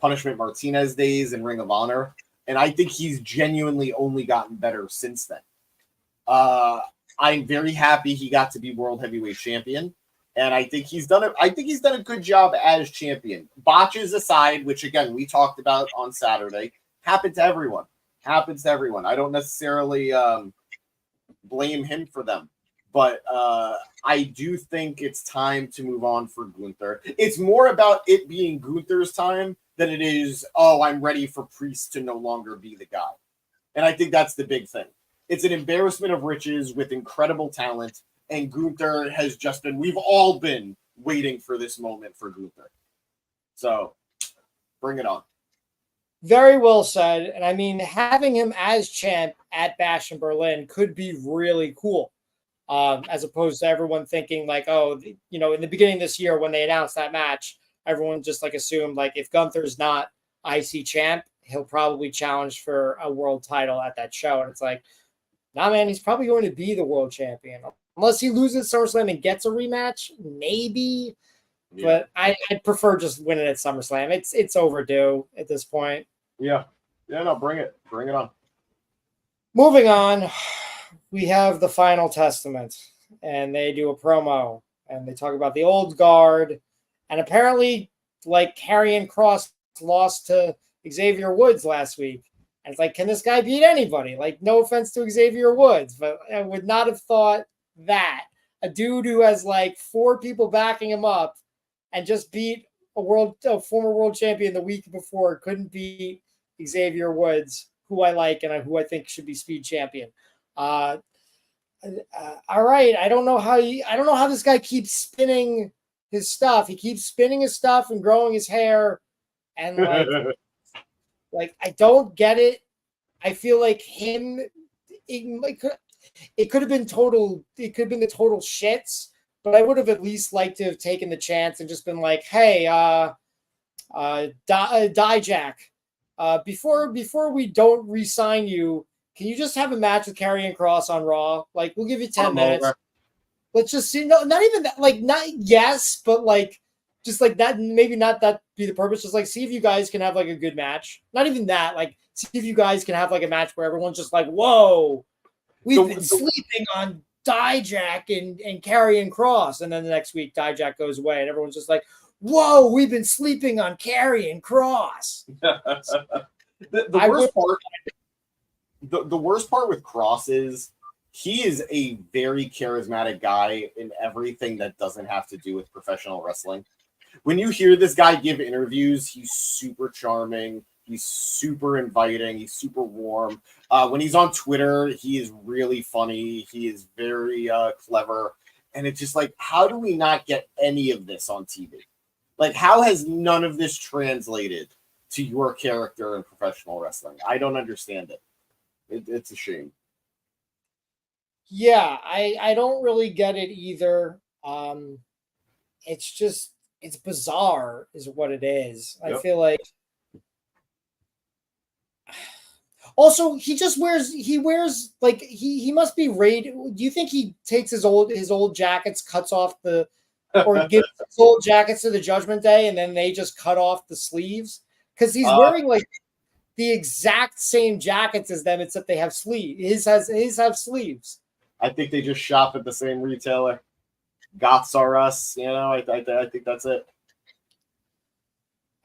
Punishment Martinez days in Ring of Honor, and I think he's genuinely only gotten better since then. I'm very happy he got to be world heavyweight champion, and I think he's done it. I think he's done a good job as champion. Botches aside, which again we talked about on Saturday, happened to everyone. Happens to everyone. I don't necessarily blame him for them, but I do think it's time to move on for Gunther. It's more about it being Gunther's time than it is, oh, I'm ready for Priest to no longer be the guy. And I think that's the big thing. It's an embarrassment of riches with incredible talent, and Gunther has just been, we've all been waiting for this moment for Gunther. So, bring it on. Very well said. And I mean, having him as champ at Bash in Berlin could be really cool. As opposed to everyone thinking like, oh, in the beginning of this year when they announced that match, everyone just like assumed like if Gunther's not IC champ, he'll probably challenge for a world title at that show. And it's like, nah, man, he's probably going to be the world champion. Unless he loses SummerSlam and gets a rematch, maybe. Yeah. But I'd prefer just winning at SummerSlam. It's overdue at this point. Yeah. Yeah, no, bring it. Bring it on. Moving on, we have the Final Testament. And they do a promo. And they talk about the old guard. And apparently, like, Karrion Kross lost to Xavier Woods last week. And it's like, can this guy beat anybody? Like, no offense to Xavier Woods, but I would not have thought that. A dude who has, like, 4 people backing him up and just beat a former world champion the week before couldn't beat Xavier Woods, who I like and who I think should be speed champion. All right. I don't know how this guy keeps spinning his stuff. He keeps spinning his stuff and growing his hair. And like I don't get it. I feel like him it could have been total. It could have been the total shits. But I would have at least liked to have taken the chance and just been like, "Hey, Dijak, before we don't re-sign you, can you just have a match with Karrion Kross on Raw? Like, we'll give you 10 minutes. Over. Let's just see. No, not even that. Like, not yes, but like, just like that. Maybe not that be the purpose. Just like, see if you guys can have like a good match. Not even that. Like, see if you guys can have like a match where everyone's just like, whoa, we've been sleeping on Dijak and Karrion Kross, and then the next week Dijak goes away, and everyone's just like, "Whoa, we've been sleeping on Karrion Kross." The worst part with Kross is he is a very charismatic guy in everything that doesn't have to do with professional wrestling. When you hear this guy give interviews, he's super charming. He's super inviting. He's super warm. When he's on Twitter, he is really funny. He is very clever. And it's just like, how do we not get any of this on TV? Like, how has none of this translated to your character in professional wrestling? I don't understand it. It's a shame. Yeah, I don't really get it either. It's bizarre is what it is. Yep. I feel like also he wears like he must be rated. Do you think he takes his old jackets, cuts off or gives his old jackets to the Judgment Day and then they just cut off the sleeves? Because he's wearing like the exact same jackets as them, except they have sleeves. His have sleeves. I think they just shop at the same retailer. Goths are us, I think that's it.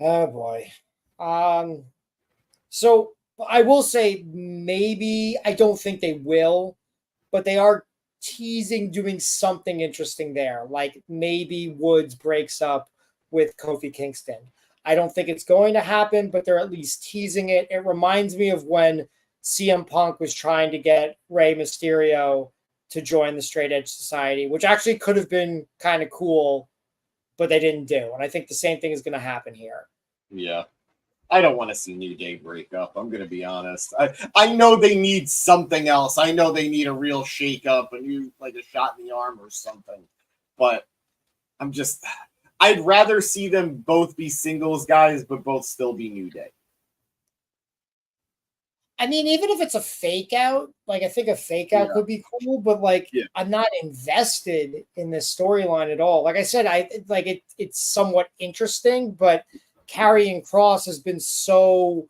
Oh boy. So I will say maybe I don't think they will, but they are teasing doing something interesting there. Like maybe Woods breaks up with Kofi Kingston. I don't think it's going to happen, but they're at least teasing it. It reminds me of when CM Punk was trying to get Rey Mysterio to join the Straight Edge Society, which actually could have been kind of cool, but they didn't do. And I think the same thing is going to happen here. Yeah. I don't want to see New Day break up. I'm going to be honest. I know they need something else. I know they need a real shake-up, like a shot in the arm or something. But I'd rather see them both be singles guys, but both still be New Day. I mean, even if it's a fake out, like I think a fake out could be cool, but like I'm not invested in this storyline at all. Like I said, it's somewhat interesting, but Karrion Kross has been so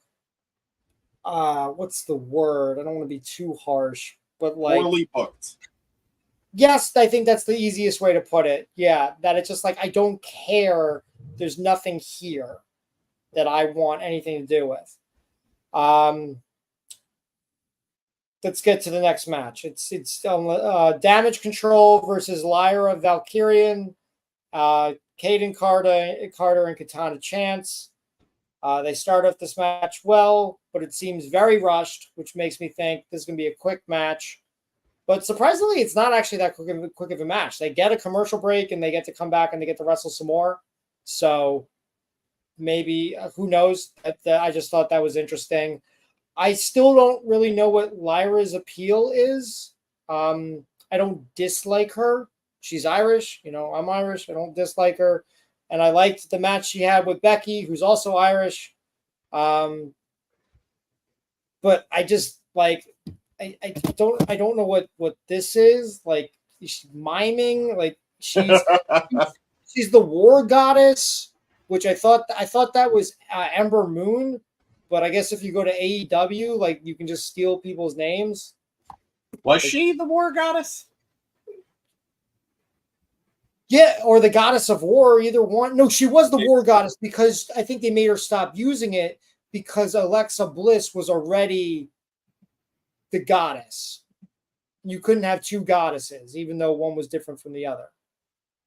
what's the word? I don't want to be too harsh, but like poorly booked. Yes, I think that's the easiest way to put it. Yeah, that it's just like I don't care. There's nothing here that I want anything to do with. Let's get to the next match. It's Damage Control versus Lyra Valkyrian, Caden Carter and Katana Chance. They start off this match well, but it seems very rushed, which makes me think this is going to be a quick match. But surprisingly, it's not actually that quick of a match. They get a commercial break and they get to come back and they get to wrestle some more. So maybe, who knows? I just thought that was interesting. I still don't really know what Lyra's appeal is. I don't dislike her. She's Irish. I'm Irish. I don't dislike her. And I liked the match she had with Becky, who's also Irish. But I just like, I don't know what this is. Like, she's miming. Like she's the war goddess, which I thought that was Ember Moon. But I guess if you go to AEW, like you can just steal people's names. Was she the war goddess? Yeah, or the goddess of war, either one. No, she was the war goddess because I think they made her stop using it because Alexa Bliss was already the goddess. You couldn't have two goddesses, even though one was different from the other.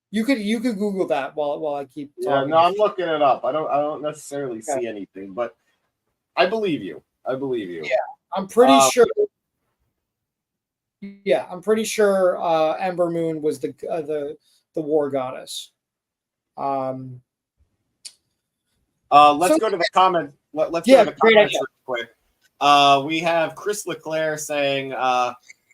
You could Google that while I keep talking. Yeah, no, I'm looking it up. I don't necessarily see anything, but I believe you. Yeah, I'm pretty sure. Yeah, I'm pretty sure Ember Moon was the war goddess. Let's go to the comment. Let's go to the comments real quick. We have Chris Leclerc saying,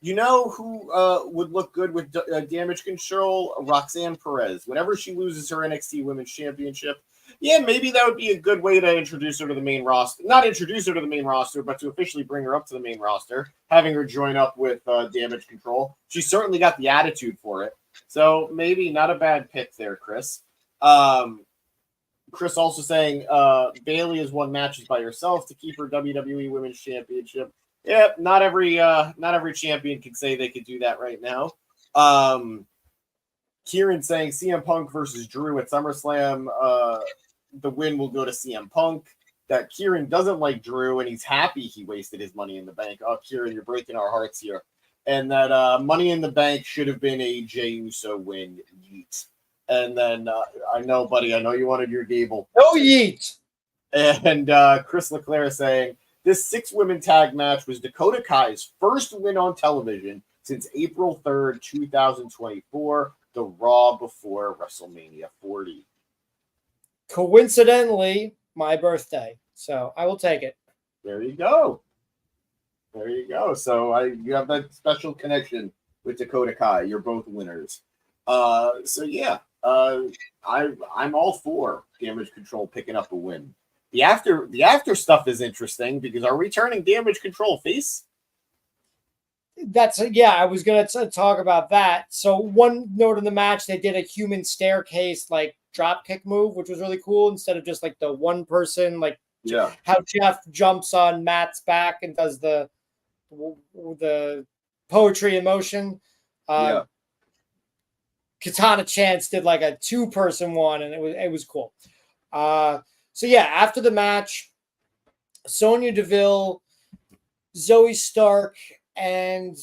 you know who would look good with damage control? Roxanne Perez. Whenever she loses her NXT Women's Championship, yeah, maybe that would be a good way to introduce her to the main roster. Not introduce her to the main roster, but to officially bring her up to the main roster, having her join up with damage control. She's certainly got the attitude for it. So maybe not a bad pick there, Chris. Chris also saying Bayley has won matches by herself to keep her WWE Women's Championship. Yeah, not every champion can say they could do that right now. Kieran saying CM Punk versus Drew at SummerSlam. The win will go to CM Punk. That Kieran doesn't like Drew and he's happy he wasted his Money in the Bank. Oh, Kieran, you're breaking our hearts here. And that Money in the Bank should have been a Jey Uso win. Yeet. And then I know, buddy, I know you wanted your Gable. No yeet. And Chris Leclerc saying, this 6-women tag match was Dakota Kai's first win on television since April 3rd, 2024, the Raw before WrestleMania 40. Coincidentally, my birthday. So I will take it. There you go. There you go. So you have that special connection with Dakota Kai. You're both winners. So yeah, I'm all for damage control picking up a win. The after stuff is interesting because are we turning damage control face? I was gonna talk about that. So one note in the match, they did a human staircase like drop kick move, which was really cool instead of just like the one person, like how Jeff jumps on Matt's back and does the poetry in motion. Katana Chance did like a 2-person one, and it was cool. So yeah, after the match, Sonya Deville, Zoe Stark, and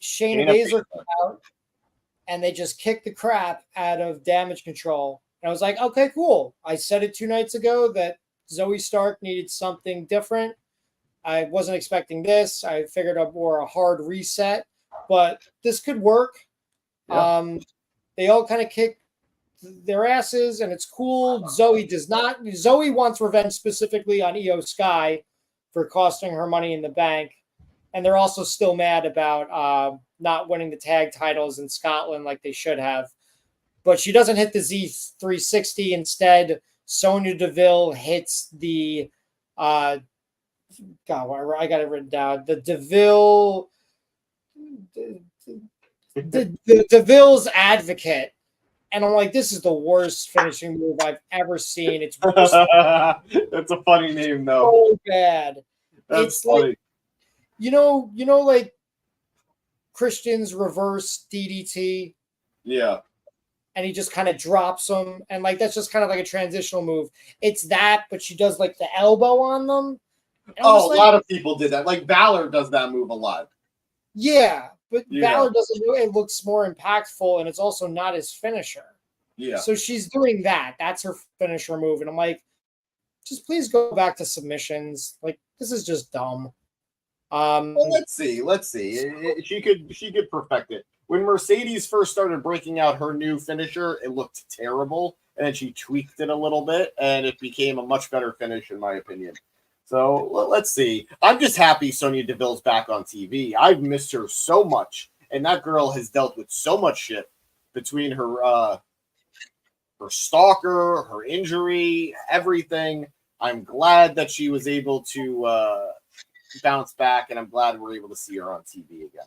Shayna Baszler come out, and they just kicked the crap out of Damage Control. And I was like, okay, cool. I said it 2 nights ago that Zoe Stark needed something different. I wasn't expecting this. I figured a more hard reset, but this could work. Yeah. They all kind of kick their asses, and it's cool. Zoe does not. Zoe wants revenge specifically on Io Sky for costing her Money in the Bank, and they're also still mad about not winning the tag titles in Scotland like they should have. But she doesn't hit the Z360. Instead, Sonya Deville hits the I got it written down. The Deville, the Deville's Advocate. And I'm like, this is the worst finishing move I've ever seen. It's worse. That's a funny name, though. So bad. That's funny. Like, you know, like Christian's reverse DDT. Yeah. And he just kind of drops them. And like, that's just kind of like a transitional move. It's that, but she does like the elbow on them. A lot of people did that. Like Valor does that move a lot. Yeah. But Valor doesn't do it. It looks more impactful, and it's also not his finisher. Yeah. So she's doing that. That's her finisher move. And I'm like, just please go back to submissions. Like, this is just dumb. Well, let's see. She could perfect it. When Mercedes first started breaking out her new finisher, it looked terrible. And then she tweaked it a little bit, and it became a much better finish, in my opinion. So let's see. I'm just happy Sonya Deville's back on TV. I've missed her so much, and that girl has dealt with so much shit between her stalker, her injury, everything. I'm glad that she was able to bounce back, and I'm glad we're able to see her on TV again.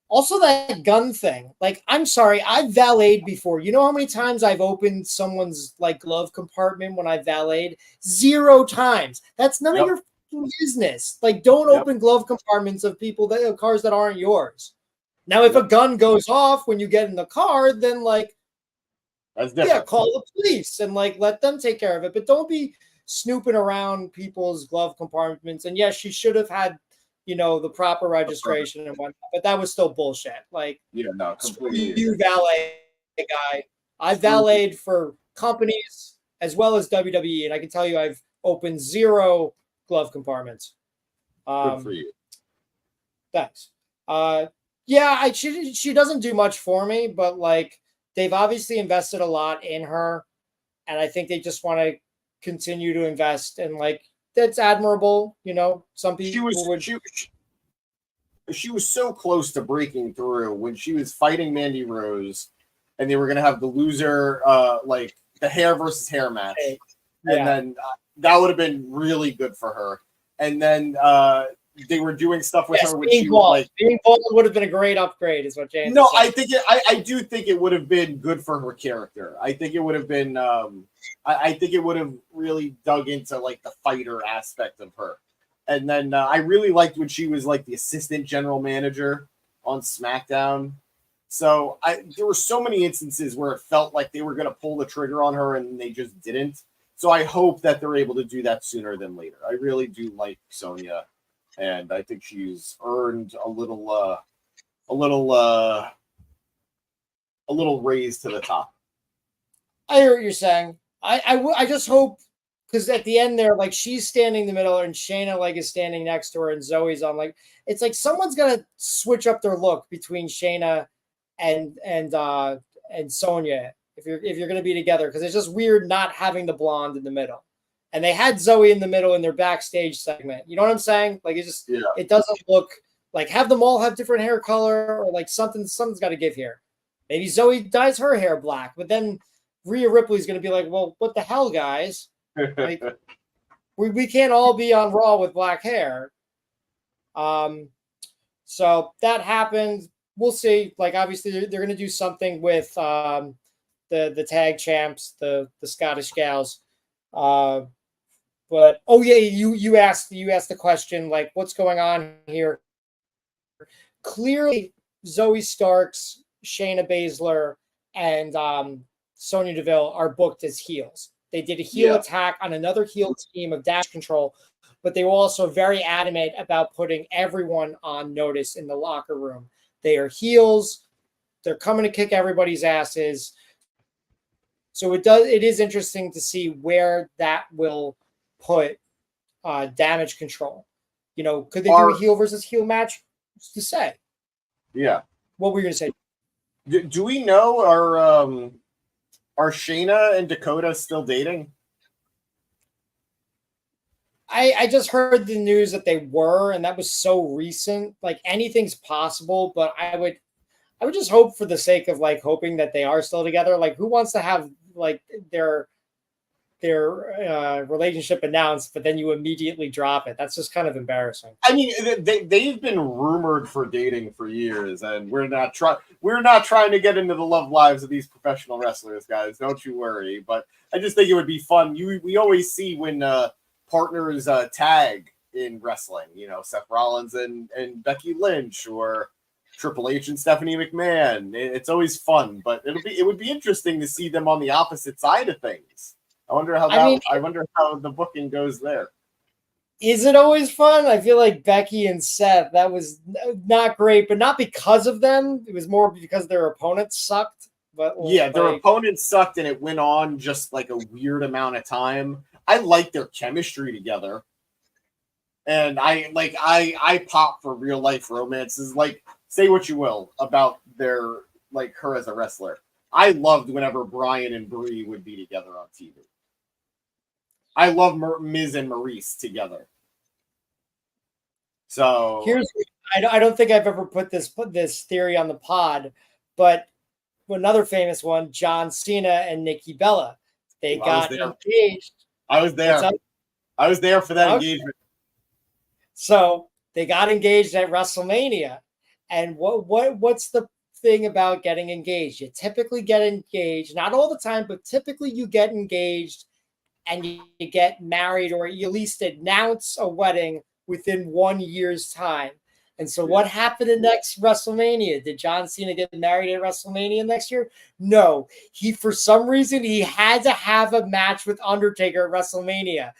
Also, that gun thing. Like, I'm sorry, I've valeted before. You know how many times I've opened someone's like glove compartment when I've valeted? 0 times. That's none of your business. Like, don't open glove compartments of cars that aren't yours. Now, if a gun goes off when you get in the car, then like, that's different. Call the police and like let them take care of it. But don't be snooping around people's glove compartments. And yes, she should have had, the proper registration and whatnot, but that was still bullshit. Like, completely. You valet guy. I've valeted for companies as well as WWE, and I can tell you I've opened 0 glove compartments. Good for you. Thanks. She doesn't do much for me, but like they've obviously invested a lot in her, and I think they just want to continue to invest and like that's admirable. You know, some people she was so close to breaking through when she was fighting Mandy Rose, and they were going to have the loser, like the hair versus hair match. And then that would have been really good for her. And then they were doing stuff with her when she was like being bald would have been a great upgrade, is what James. No, said. I do think it would have been good for her character. I think it would have been I think it would have really dug into like the fighter aspect of her. And then I really liked when she was like the assistant general manager on SmackDown. So there were so many instances where it felt like they were going to pull the trigger on her and they just didn't. So I hope that they're able to do that sooner than later. I really do like Sonya, and I think she's earned a little raise to the top. I hear what you're saying. I just hope, because at the end there, like she's standing in the middle and Shayna like is standing next to her and Zoe's on, like it's like someone's gonna switch up their look between Shayna and Sonya if you're gonna be together, because it's just weird not having the blonde in the middle. And they had Zoe in the middle in their backstage segment. You know what I'm saying? Like it just it doesn't look like, have them all have different hair color, or like something's got to give here. Maybe Zoe dyes her hair black, but then Rhea Ripley's going to be like, well, what the hell, guys? Like, we can't all be on Raw with black hair. So that happened. We'll see. Like, obviously, they're going to do something with the tag champs, the Scottish gals. But you asked the question, like, what's going on here? Clearly, Zoe Starks, Shayna Baszler, and Sonya Deville are booked as heels. They did a heel attack on another heel team of Dash Control, but they were also very adamant about putting everyone on notice in the locker room. They are heels. They're coming to kick everybody's asses. So it is interesting to see where that will put Damage Control. You know, could they do a heel versus heel match? What's to say? Yeah. What were you going to say? Do we know, are Shayna and Dakota still dating? I just heard the news that they were, and that was so recent. Like, anything's possible, but I would just hope, for the sake of like hoping that they are still together. Like, who wants to have like their relationship announced, but then you immediately drop it? That's just kind of embarrassing. I mean, they've been rumored for dating for years, and we're not trying to get into the love lives of these professional wrestlers, guys. Don't you worry. But I just think it would be fun. We always see when partners tag in wrestling. You know, Seth Rollins and Becky Lynch, or Triple H and Stephanie McMahon. It's always fun, but it would be interesting to see them on the opposite side of things. I wonder how the booking goes there. Is it always fun? I feel like Becky and Seth, that was not great, but not because of them. It was more because their opponents sucked. But yeah, their opponents sucked, and it went on just like a weird amount of time. I like their chemistry together, and I pop for real life romances. Like, say what you will about their like her as a wrestler. I loved whenever Brian and Brie would be together on TV. I love Miz and Maurice together. So I don't think I've ever put this theory on the pod, but another famous one, John Cena and Nikki Bella. They got engaged. I was there. I was there for that engagement. So they got engaged at WrestleMania. And what's the thing about getting engaged? You typically get engaged, not all the time, but typically you get engaged and you get married, or you at least announce a wedding within 1 year's time. And so what happened in next WrestleMania? Did John Cena get married at WrestleMania next year? No. For some reason, he had to have a match with Undertaker at WrestleMania.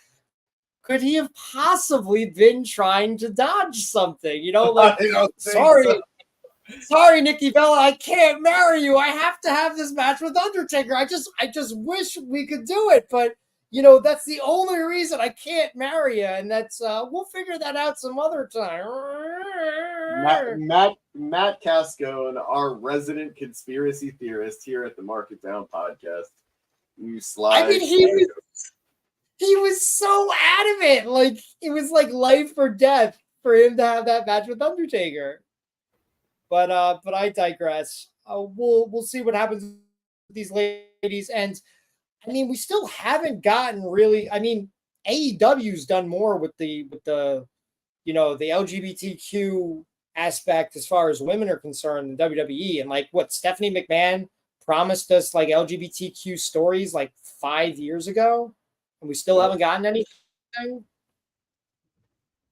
Could he have possibly been trying to dodge something? You know, like, sorry, Nikki Bella, I can't marry you. I have to have this match with Undertaker. I just wish we could do it, but you know, that's the only reason I can't marry you, and that's we'll figure that out some other time. Matt Cascone, our resident conspiracy theorist here at the Mark It Down podcast. You slide. I mean, he was so it. Like, it was like life or death for him to have that match with Undertaker. But I digress. We'll see what happens with these ladies. And I mean, we still haven't gotten really. I mean, AEW's done more with the the LGBTQ aspect as far as women are concerned than WWE. And like what Stephanie McMahon promised us, like LGBTQ stories like 5 years ago, and we still haven't gotten anything.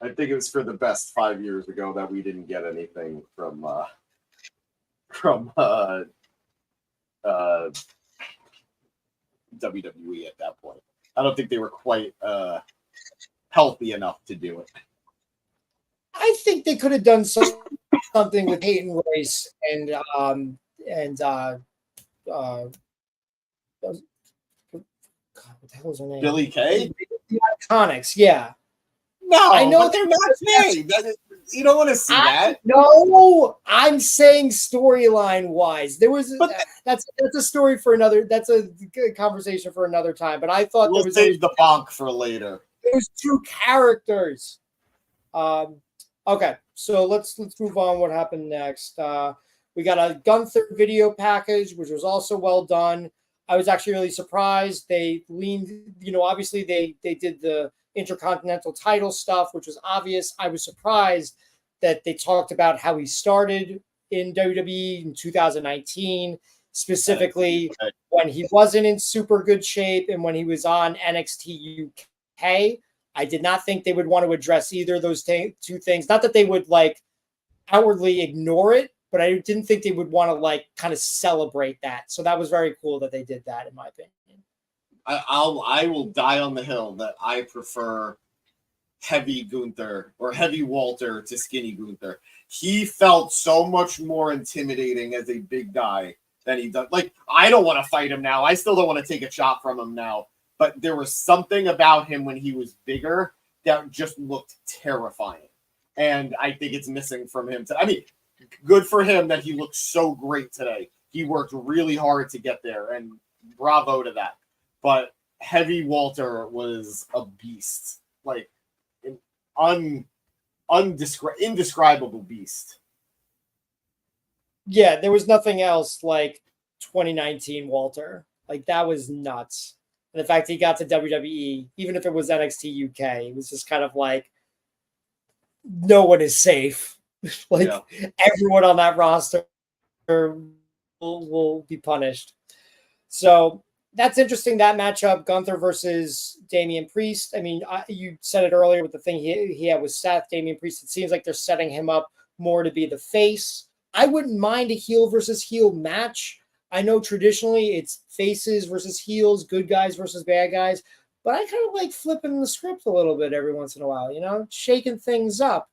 I think it was for the best 5 years ago that we didn't get anything from WWE at that point. I don't think they were quite healthy enough to do it. I think they could have done something with Peyton Royce and God, what the hell was her name? Billy Kay? The Iconics, yeah. No, I know but they're not gay. You don't want to see that. No, I'm saying storyline wise. There was that's a story for another. That's a good conversation for another time. But I thought we'll save the bonk for later. There's two characters. Okay, so let's move on. What happened next? We got a Gunther video package, which was also well done. I was actually really surprised. They leaned, obviously they did the Intercontinental title stuff, which was obvious. I was surprised that they talked about how he started in WWE in 2019, specifically when he wasn't in super good shape and when he was on NXT UK. I did not think they would want to address either of those two things. Not that they would like outwardly ignore it, but I didn't think they would want to like kind of celebrate that. So that was very cool that they did that, in my opinion. I will die on the hill that I prefer heavy Gunther or heavy Walter to skinny Gunther. He felt so much more intimidating as a big guy than he does. Like, I don't want to fight him now. I still don't want to take a shot from him now. But there was something about him when he was bigger that just looked terrifying. And I think it's missing from him. I mean, good for him that he looked so great today. He worked really hard to get there, and bravo to that. But Heavy Walter was a beast, like an indescribable beast. Yeah, there was nothing else like 2019 Walter. Like, that was nuts. And the fact he got to WWE, even if it was NXT UK, it was just kind of like, no one is safe. Everyone on that roster will be punished. So that's interesting, that matchup, Gunther versus Damian Priest. I mean, you said it earlier with the thing he had with Seth, Damian Priest. It seems like they're setting him up more to be the face. I wouldn't mind a heel versus heel match. I know traditionally it's faces versus heels, good guys versus bad guys, but I kind of like flipping the script a little bit every once in a while, shaking things up.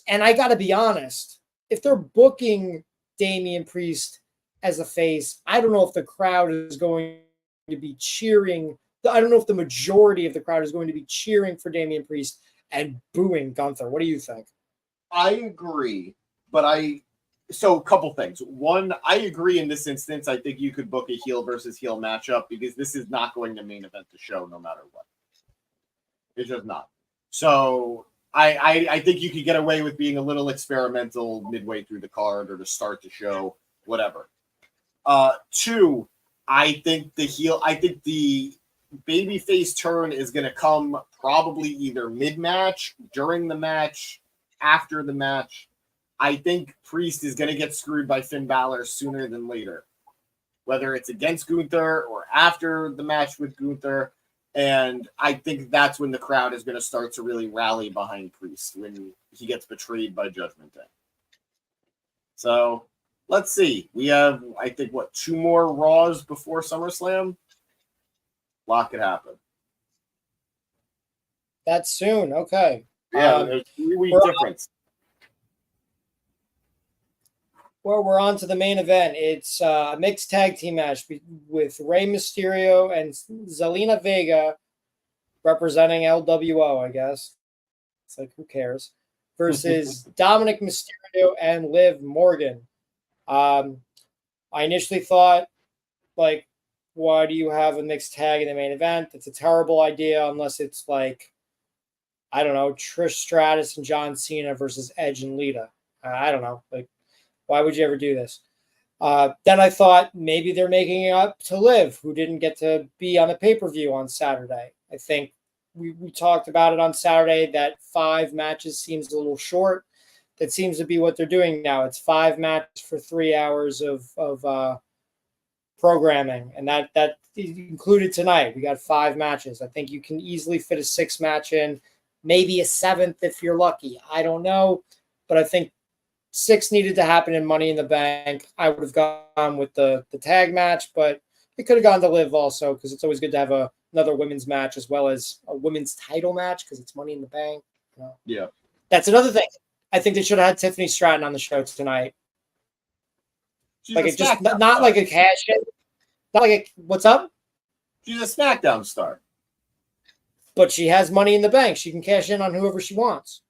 And I got to be honest, if they're booking Damian Priest as a face, I don't know if the crowd is going to be cheering. I don't know if the majority of the crowd is going to be cheering for Damian Priest and booing Gunther. What do you think? I agree, but so a couple things. One, I agree in this instance. I think you could book a heel versus heel matchup because this is not going to main event the show no matter what. It's just not. So I think you could get away with being a little experimental midway through the card or to start the show, whatever. Two, I think the babyface turn is going to come probably either mid-match, during the match, after the match. I think Priest is going to get screwed by Finn Balor sooner than later, whether it's against Gunther or after the match with Gunther. And I think that's when the crowd is going to start to really rally behind Priest, when he gets betrayed by Judgment Day. So let's see. We have, I think, 2 more Raws before SummerSlam? A lot could happen. That's soon. Okay. Yeah, there's 3-week difference. Well, we're on to the main event. It's a mixed tag team match with Rey Mysterio and Zelina Vega representing LWO, I guess. It's like, who cares? Versus Dominic Mysterio and Liv Morgan. I initially thought, like, why do you have a mixed tag in the main event? It's a terrible idea unless it's like I don't know, Trish Stratus and John Cena versus Edge and Lita. I don't know. Like, why would you ever do this? Then I thought maybe they're making it up to Liv, who didn't get to be on the pay-per-view on Saturday. I think we talked about it on Saturday that 5 matches seems a little short. That seems to be what they're doing now. It's 5 matches for 3 hours of programming, and that included tonight. We got 5 matches. I think you can easily fit a 6th match in, maybe a 7th if you're lucky. I don't know, but I think 6 needed to happen in Money in the Bank. I would have gone with the tag match, but it could have gone to Liv also, because it's always good to have another women's match as well as a women's title match, because it's Money in the Bank. You know? Yeah. That's another thing. I think they should have had Tiffany Stratton on the show tonight. She's Like, a it just SmackDown not star. like a cash in. Not like a, what's up? She's a SmackDown star. But she has Money in the Bank. She can cash in on whoever she wants.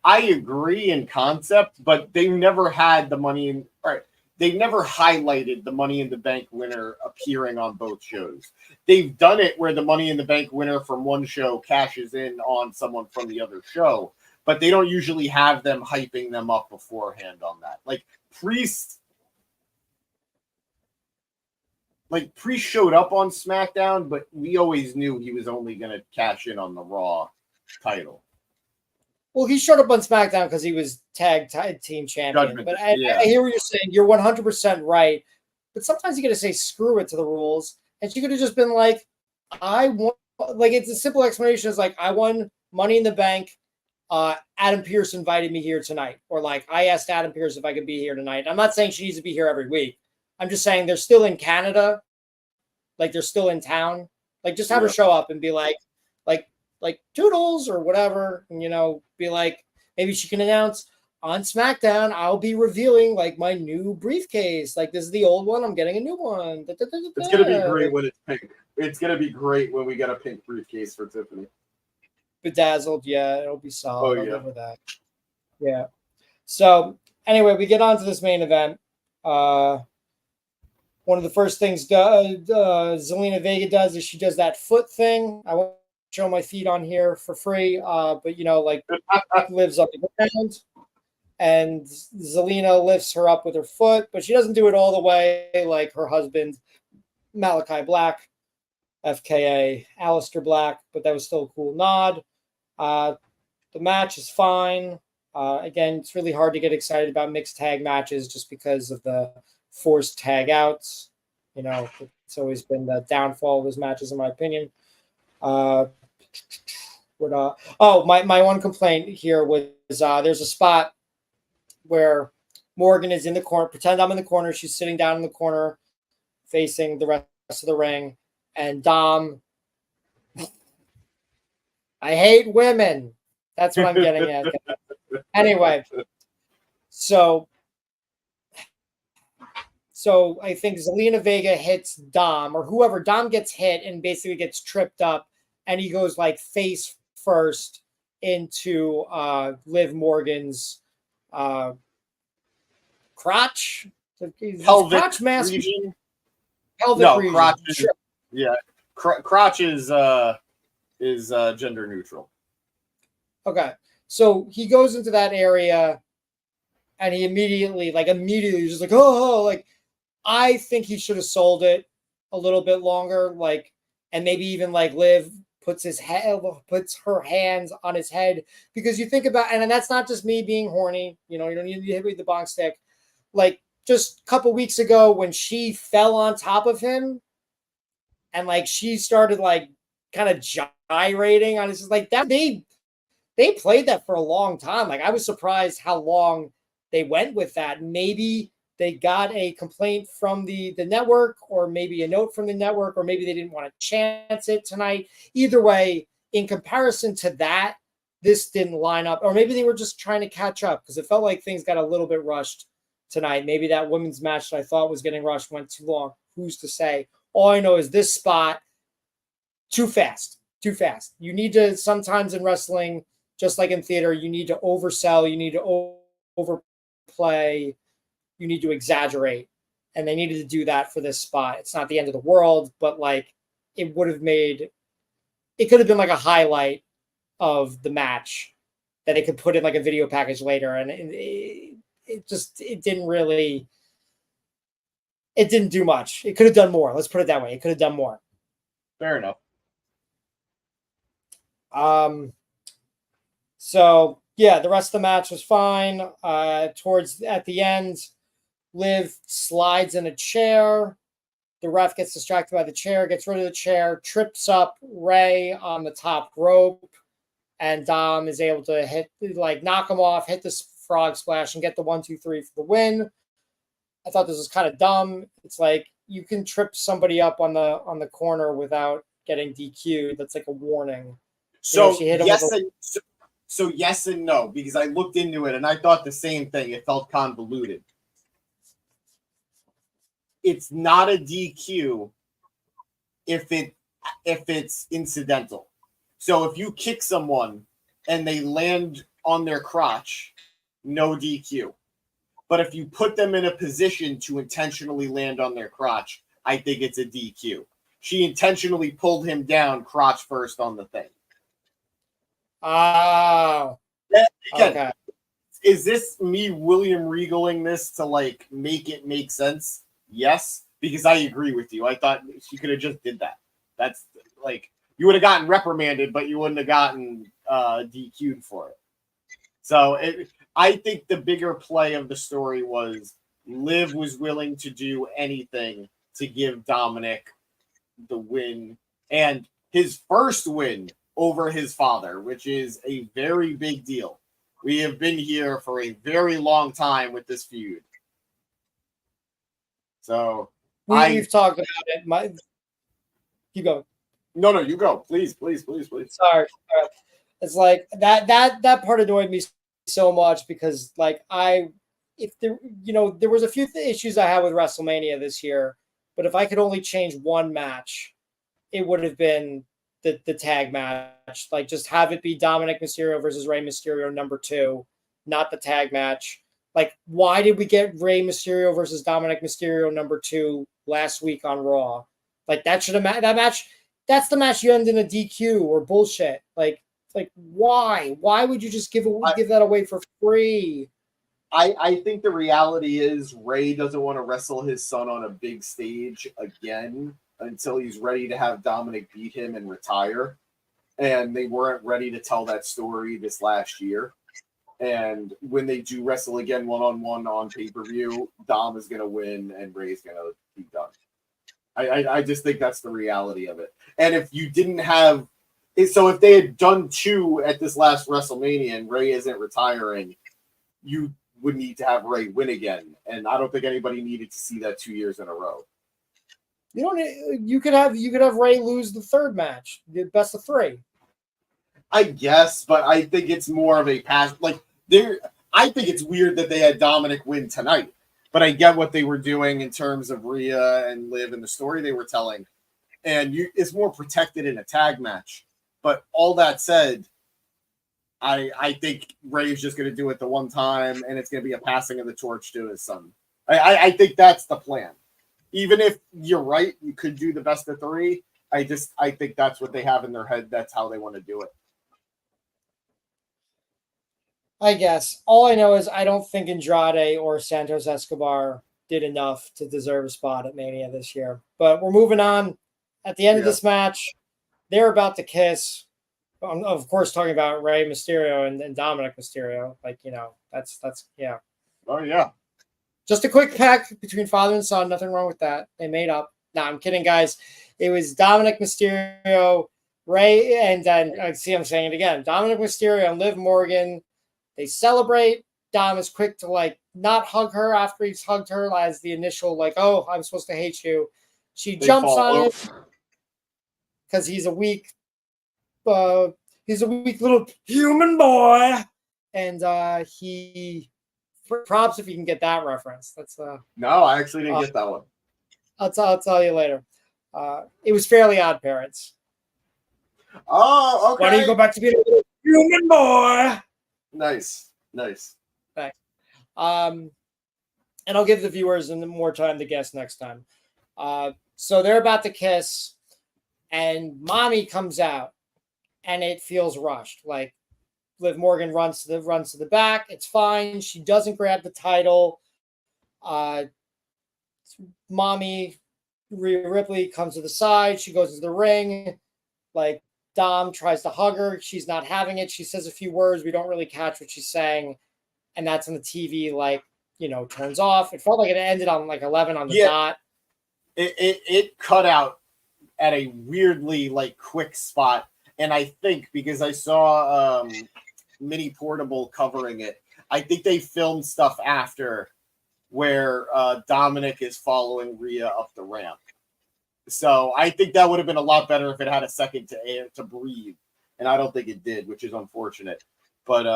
I agree in concept, but they never had the money in. All right, they never highlighted the Money in the Bank winner appearing on both shows. They've done it where the Money in the Bank winner from one show cashes in on someone from the other show, but they don't usually have them hyping them up beforehand on that. Like Priest showed up on SmackDown, but we always knew he was only going to cash in on the Raw title. Well, he showed up on SmackDown because he was tag team champion. Judgment, But I yeah. hear what you're saying. You're 100% right. But sometimes you got to say screw it to the rules. And she could have just been like, I won. Like, it's a simple explanation. It's like, I won Money in the Bank. Adam Pearce invited me here tonight. Or like, I asked Adam Pearce if I could be here tonight. I'm not saying she needs to be here every week. I'm just saying they're still in Canada. Like, they're still in town. Like, just have her show up and be like Toodles or whatever. And, you know, be like, maybe she can announce on SmackDown, I'll be revealing like my new briefcase. Like, this is the old one. I'm getting a new one. It's going to be great when it's pink. It's going to be great when we get a pink briefcase for Tiffany. Bedazzled. Yeah, it'll be solid. Oh, I'll yeah. live with that. Yeah. So anyway, we get on to this main event. One of the first things Zelina Vega does is she does that foot thing. I won't show my feet on here for free, but you know, like lives up the ground, and Zelina lifts her up with her foot, but she doesn't do it all the way like her husband Malachi Black, FKA Aleister Black, but that was still a cool nod. The match is fine. Again, it's really hard to get excited about mixed tag matches just because of the forced tag outs. You know, it's always been the downfall of those matches, in my opinion. My one complaint here was there's a spot where Morgan is in the corner. Pretend I'm in the corner. She's sitting down in the corner facing the rest of the ring. And Dom, I hate women. That's what I'm getting at. Anyway, so I think Zelina Vega hits Dom, or whoever. Dom gets hit and basically gets tripped up, and he goes like face first into Liv Morgan's crotch. Pelvic crotch mask. region? Pelvic No, region. crotch is, Sure. yeah. Crotch is gender neutral. Okay. So he goes into that area and he immediately just like, oh, like, I think he should have sold it a little bit longer. Like, and maybe even like Liv puts her hands on his head, because you think about, and that's not just me being horny, you know, you don't need to hit with the bonk stick. Like, just a couple weeks ago when she fell on top of him and like she started like kind of gyrating on his, like that, they played that for a long time. Like, I was surprised how long they went with that. Maybe they got a complaint from the network, or maybe a note from the network, or maybe they didn't want to chance it tonight. Either way, in comparison to that, this didn't line up. Or maybe they were just trying to catch up, because it felt like things got a little bit rushed tonight. Maybe that women's match that I thought was getting rushed went too long. Who's to say? All I know is this spot, too fast. You need to, sometimes in wrestling, just like in theater, you need to oversell, you need to overplay, you need to exaggerate. And they needed to do that for this spot. It's not the end of the world, but like, it could have been like a highlight of the match that they could put in like a video package later, and it didn't do much. It could have done more. Let's put it that way. It could have done more. Fair enough. So yeah, the rest of the match was fine. At the end, Liv slides in a chair. The ref gets distracted by the chair, gets rid of the chair, trips up Rey on the top rope, and Dom is able to knock him off, hit this frog splash, and get the 1, 2, 3 for the win. I thought this was kind of dumb. It's like you can trip somebody up on the corner without getting DQ'd. That's like a warning. So So yes and no, because I looked into it and I thought the same thing. It felt convoluted. It's not a DQ if it's incidental. So if you kick someone and they land on their crotch, no DQ. But if you put them in a position to intentionally land on their crotch, I think it's a DQ. She intentionally pulled him down crotch first on the thing. Oh. Again, Okay. Is this me William Regaling this to like make it make sense? Yes, because I agree with you. I thought she could have just did that. That's like you would have gotten reprimanded, but you wouldn't have gotten DQ'd for it. So I think the bigger play of the story was Liv was willing to do anything to give Dominic the win and his first win over his father, which is a very big deal. We have been here for a very long time with this feud. So we've talked about it. You go. No, you go. Please. Sorry. It's like that part annoyed me so much because like there was a few issues I had with WrestleMania this year, but if I could only change one match, it would have been the tag match. Like just have it be Dominic Mysterio versus Rey Mysterio number 2, not the tag match. Like why did we get Rey Mysterio versus Dominic Mysterio number 2 last week on Raw? Like that should have that match. That's the match you end in a DQ or bullshit. Like why? Why would you just give that away for free? I think the reality is Rey doesn't want to wrestle his son on a big stage again until he's ready to have Dominic beat him and retire. And they weren't ready to tell that story this last year. And when they do wrestle again one-on-one on pay-per-view, Dom is going to win and Rey's going to be done. I just think that's the reality of it. And if you didn't have... So if they had done 2 at this last WrestleMania and Rey isn't retiring, you would need to have Rey win again. And I don't think anybody needed to see that 2 years in a row. You could have Rey lose the third match, the best of 3. I guess, but I think it's more of a pass. Like I think it's weird that they had Dominic win tonight, but I get what they were doing in terms of Rhea and Liv and the story they were telling, and it's more protected in a tag match. But all that said, I think Rey's just going to do it the one time, and it's going to be a passing of the torch to his son. I think that's the plan. Even if you're right, you could do the best of 3. I think that's what they have in their head. That's how they want to do it. I guess. All I know is I don't think Andrade or Santos Escobar did enough to deserve a spot at Mania this year. But we're moving on. At the end of this match, they're about to kiss. I'm, of course, talking about Rey Mysterio and Dominic Mysterio. Like, that's yeah. Oh, yeah. Just a quick pack between father and son. Nothing wrong with that. They made up. No, I'm kidding, guys. It was Dominic Mysterio, Rey, and then, I'm saying it again. Dominic Mysterio and Liv Morgan. They celebrate. Dom is quick to not hug her after he's hugged her as the initial oh, I'm supposed to hate you. She jumps on it because he's a weak little human boy, and he props if you can get that reference. That's no, I actually didn't get that one. I'll tell you later. It was Fairly Odd Parents. Oh, okay. Why don't you go back to being a little human boy? Nice. Thanks. And I'll give the viewers more time to guess next time. So they're about to kiss, and Mommy comes out, and it feels rushed. Like Liv Morgan runs to the back. It's fine. She doesn't grab the title. Mommy Rhea Ripley comes to the side. She goes to the ring. Like Dom tries to hug her. She's not having it. She says a few words. We don't really catch what she's saying. And that's when the TV, like, turns off. It felt like it ended on like 11 on the dot. It cut out at a weirdly like quick spot. And I think because I saw Mini Portable covering it, I think they filmed stuff after where Dominic is following Rhea up the ramp. So I think that would have been a lot better if it had a second to breathe. And I don't think it did, which is unfortunate. But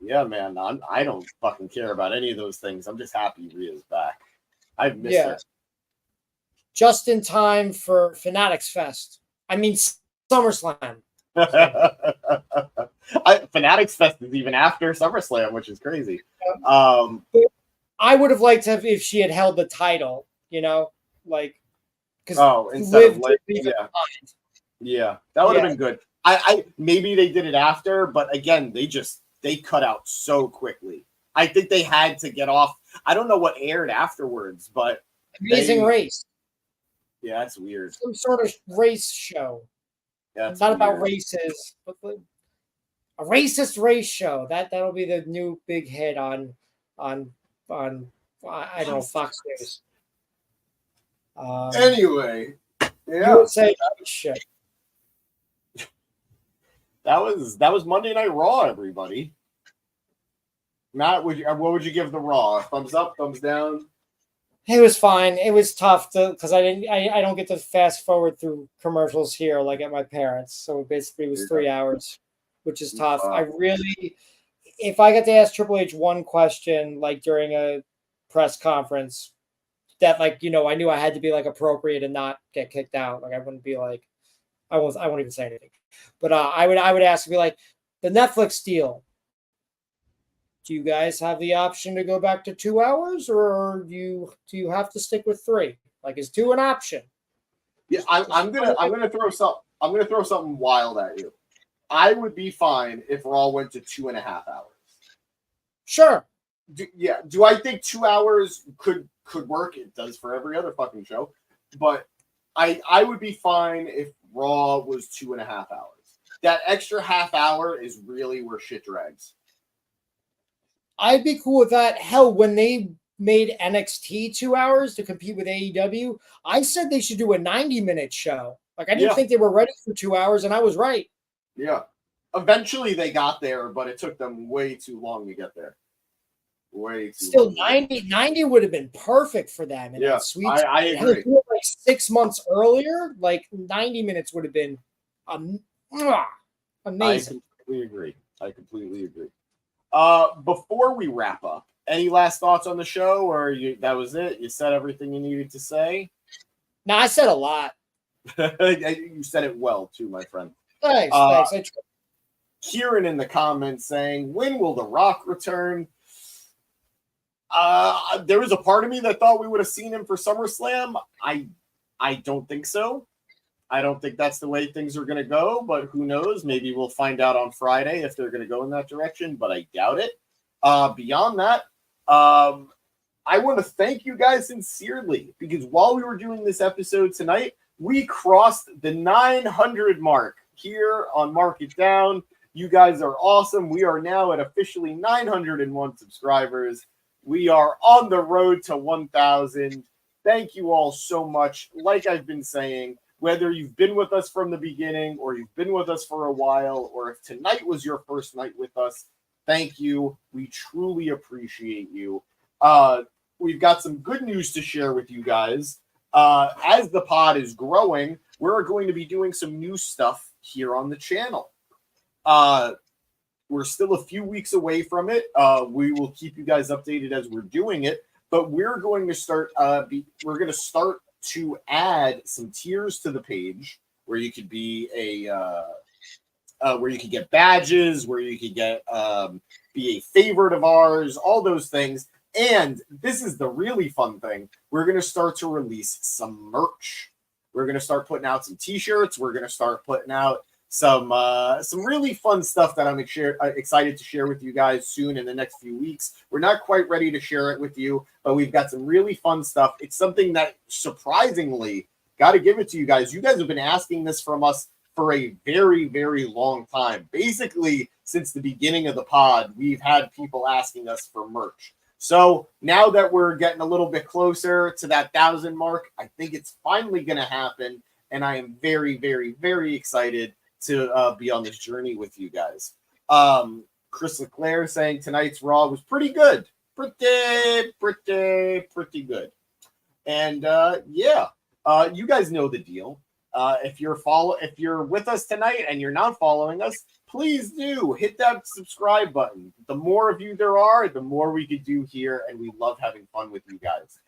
yeah, man, I don't fucking care about any of those things. I'm just happy Rhea's back. I've missed her. Just in time for Fanatics Fest. I mean, SummerSlam. Fanatics Fest is even after SummerSlam, which is crazy. I would have liked to have if she had held the title, like because instead of that would have been good. I maybe they did it after, but again, they cut out so quickly. I think they had to get off. I don't know what aired afterwards, but Amazing Race. Yeah, that's weird. Some sort of race show. Yeah, it's not about races, but a racist race show. That'll be the new big hit on I don't know, Fox News. Anyway, yeah. You would say shit. That was Monday Night Raw, everybody. Matt, what would you give the Raw? Thumbs up, thumbs down? It was fine. It was tough because I don't get to fast forward through commercials here like at my parents. So basically it was 3 hours, which is tough. If I got to ask Triple H one question like during a press conference that I knew I had to be like appropriate and not get kicked out. Like I wouldn't be like I won't even say anything. But I would ask to be like the Netflix deal. Do you guys have the option to go back to 2 hours, or do you have to stick with 3? Like, is 2 an option? Yeah, I'm gonna throw something wild at you. I would be fine if Raw went to 2.5 hours. Sure. Do I think 2 hours could work? It does for every other fucking show, but I would be fine if Raw was 2.5 hours. That extra half hour is really where shit drags. I'd be cool with that. Hell, when they made NXT 2 hours to compete with AEW, I said they should do a 90-minute show. Like, I didn't think they were ready for 2 hours, and I was right. Yeah. Eventually they got there, but it took them way too long to get there. Way too Still, long. 90 would have been perfect for them. And sweet. I agree. Like 6 months earlier, like 90 minutes would have been amazing. I completely agree. Before we wrap up, any last thoughts on the show, or that was it? You said everything you needed to say? No, I said a lot. You said it well, too, my friend. Thanks. Kieran in the comments saying, when will The Rock return? There was a part of me that thought we would have seen him for SummerSlam. I don't think so. I don't think that's the way things are going to go, but who knows? Maybe we'll find out on Friday if they're going to go in that direction, but I doubt it. Beyond that, I want to thank you guys sincerely, because while we were doing this episode tonight, we crossed the 900 mark here on Mark It Down. You guys are awesome. We are now at officially 901 subscribers. We are on the road to 1,000. Thank you all so much. Like I've been saying, whether you've been with us from the beginning or you've been with us for a while, or if tonight was your first night with us, thank you. We truly appreciate you. We've got some good news to share with you guys. As the pod is growing, we're going to be doing some new stuff here on the channel. We're still a few weeks away from it. We will keep you guys updated as we're doing it, but we're going to start to add some tiers to the page where you could be where you could get badges, where you could get be a favorite of ours, all those things. And this is the really fun thing. We're going to start to release some merch. We're going to start putting out some t-shirts. We're going to start putting out some really fun stuff that I'm excited to share with you guys soon in the next few weeks. We're not quite ready to share it with you, but we've got some really fun stuff. It's something that surprisingly, got to give it to you guys. You guys have been asking this from us for a very, very long time. Basically, since the beginning of the pod, we've had people asking us for merch. So now that we're getting a little bit closer to that 1,000 mark, I think it's finally going to happen. And I am very, very, very excited to be on this journey with you guys. Chris Leclerc saying tonight's Raw was pretty good. Pretty good. And you guys know the deal. If you're with us tonight and you're not following us, please do hit that subscribe button. The more of you there are, the more we could do here, and we love having fun with you guys.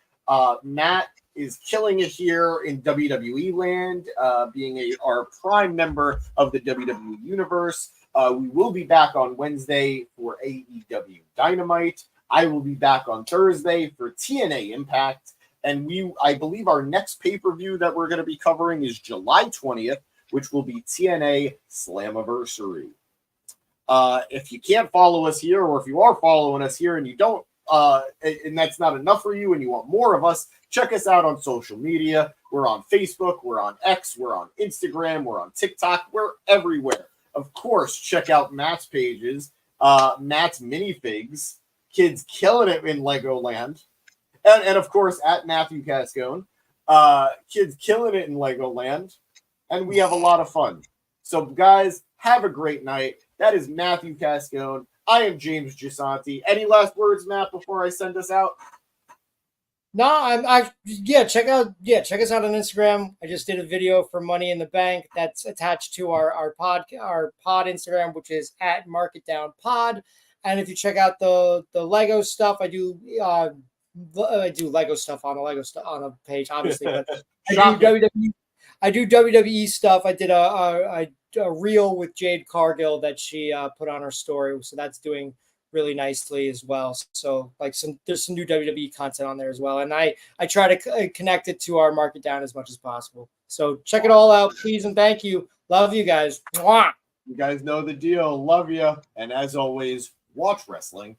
Matt is killing it here in WWE land, being our prime member of the WWE universe. We will be back on Wednesday for AEW Dynamite. I will be back on Thursday for TNA Impact. And I believe our next pay-per-view that we're going to be covering is July 20th, which will be TNA Slammiversary. If you can't follow us here, or if you are following us here and you don't, and that's not enough for you and you want more of us, check us out on social media. We're on Facebook, we're on X, we're on Instagram, we're on TikTok, we're everywhere. Of course, check out Matt's pages, Matt's minifigs, kids killing it in Legoland. And of course, at Matthew Cascone, kids killing it in Legoland, and we have a lot of fun. So, guys, have a great night. That is Matthew Cascone. I am James Gisanti. Any last words, Matt, before I send us out? No, check us out on Instagram. I just did a video for Money in the Bank that's attached to our pod Instagram, which is at MarketDownPod. And if you check out the Lego stuff, I do Lego stuff on a page, obviously. But I do WWE stuff. I did a reel with Jade Cargill that she put on her story, so that's doing really nicely as well. So there's some new WWE content on there as well, and I try to connect it to our Market Down as much as possible. So check it all out, please, and thank you. Love you guys. Mwah! You guys know the deal. Love you, and as always, watch wrestling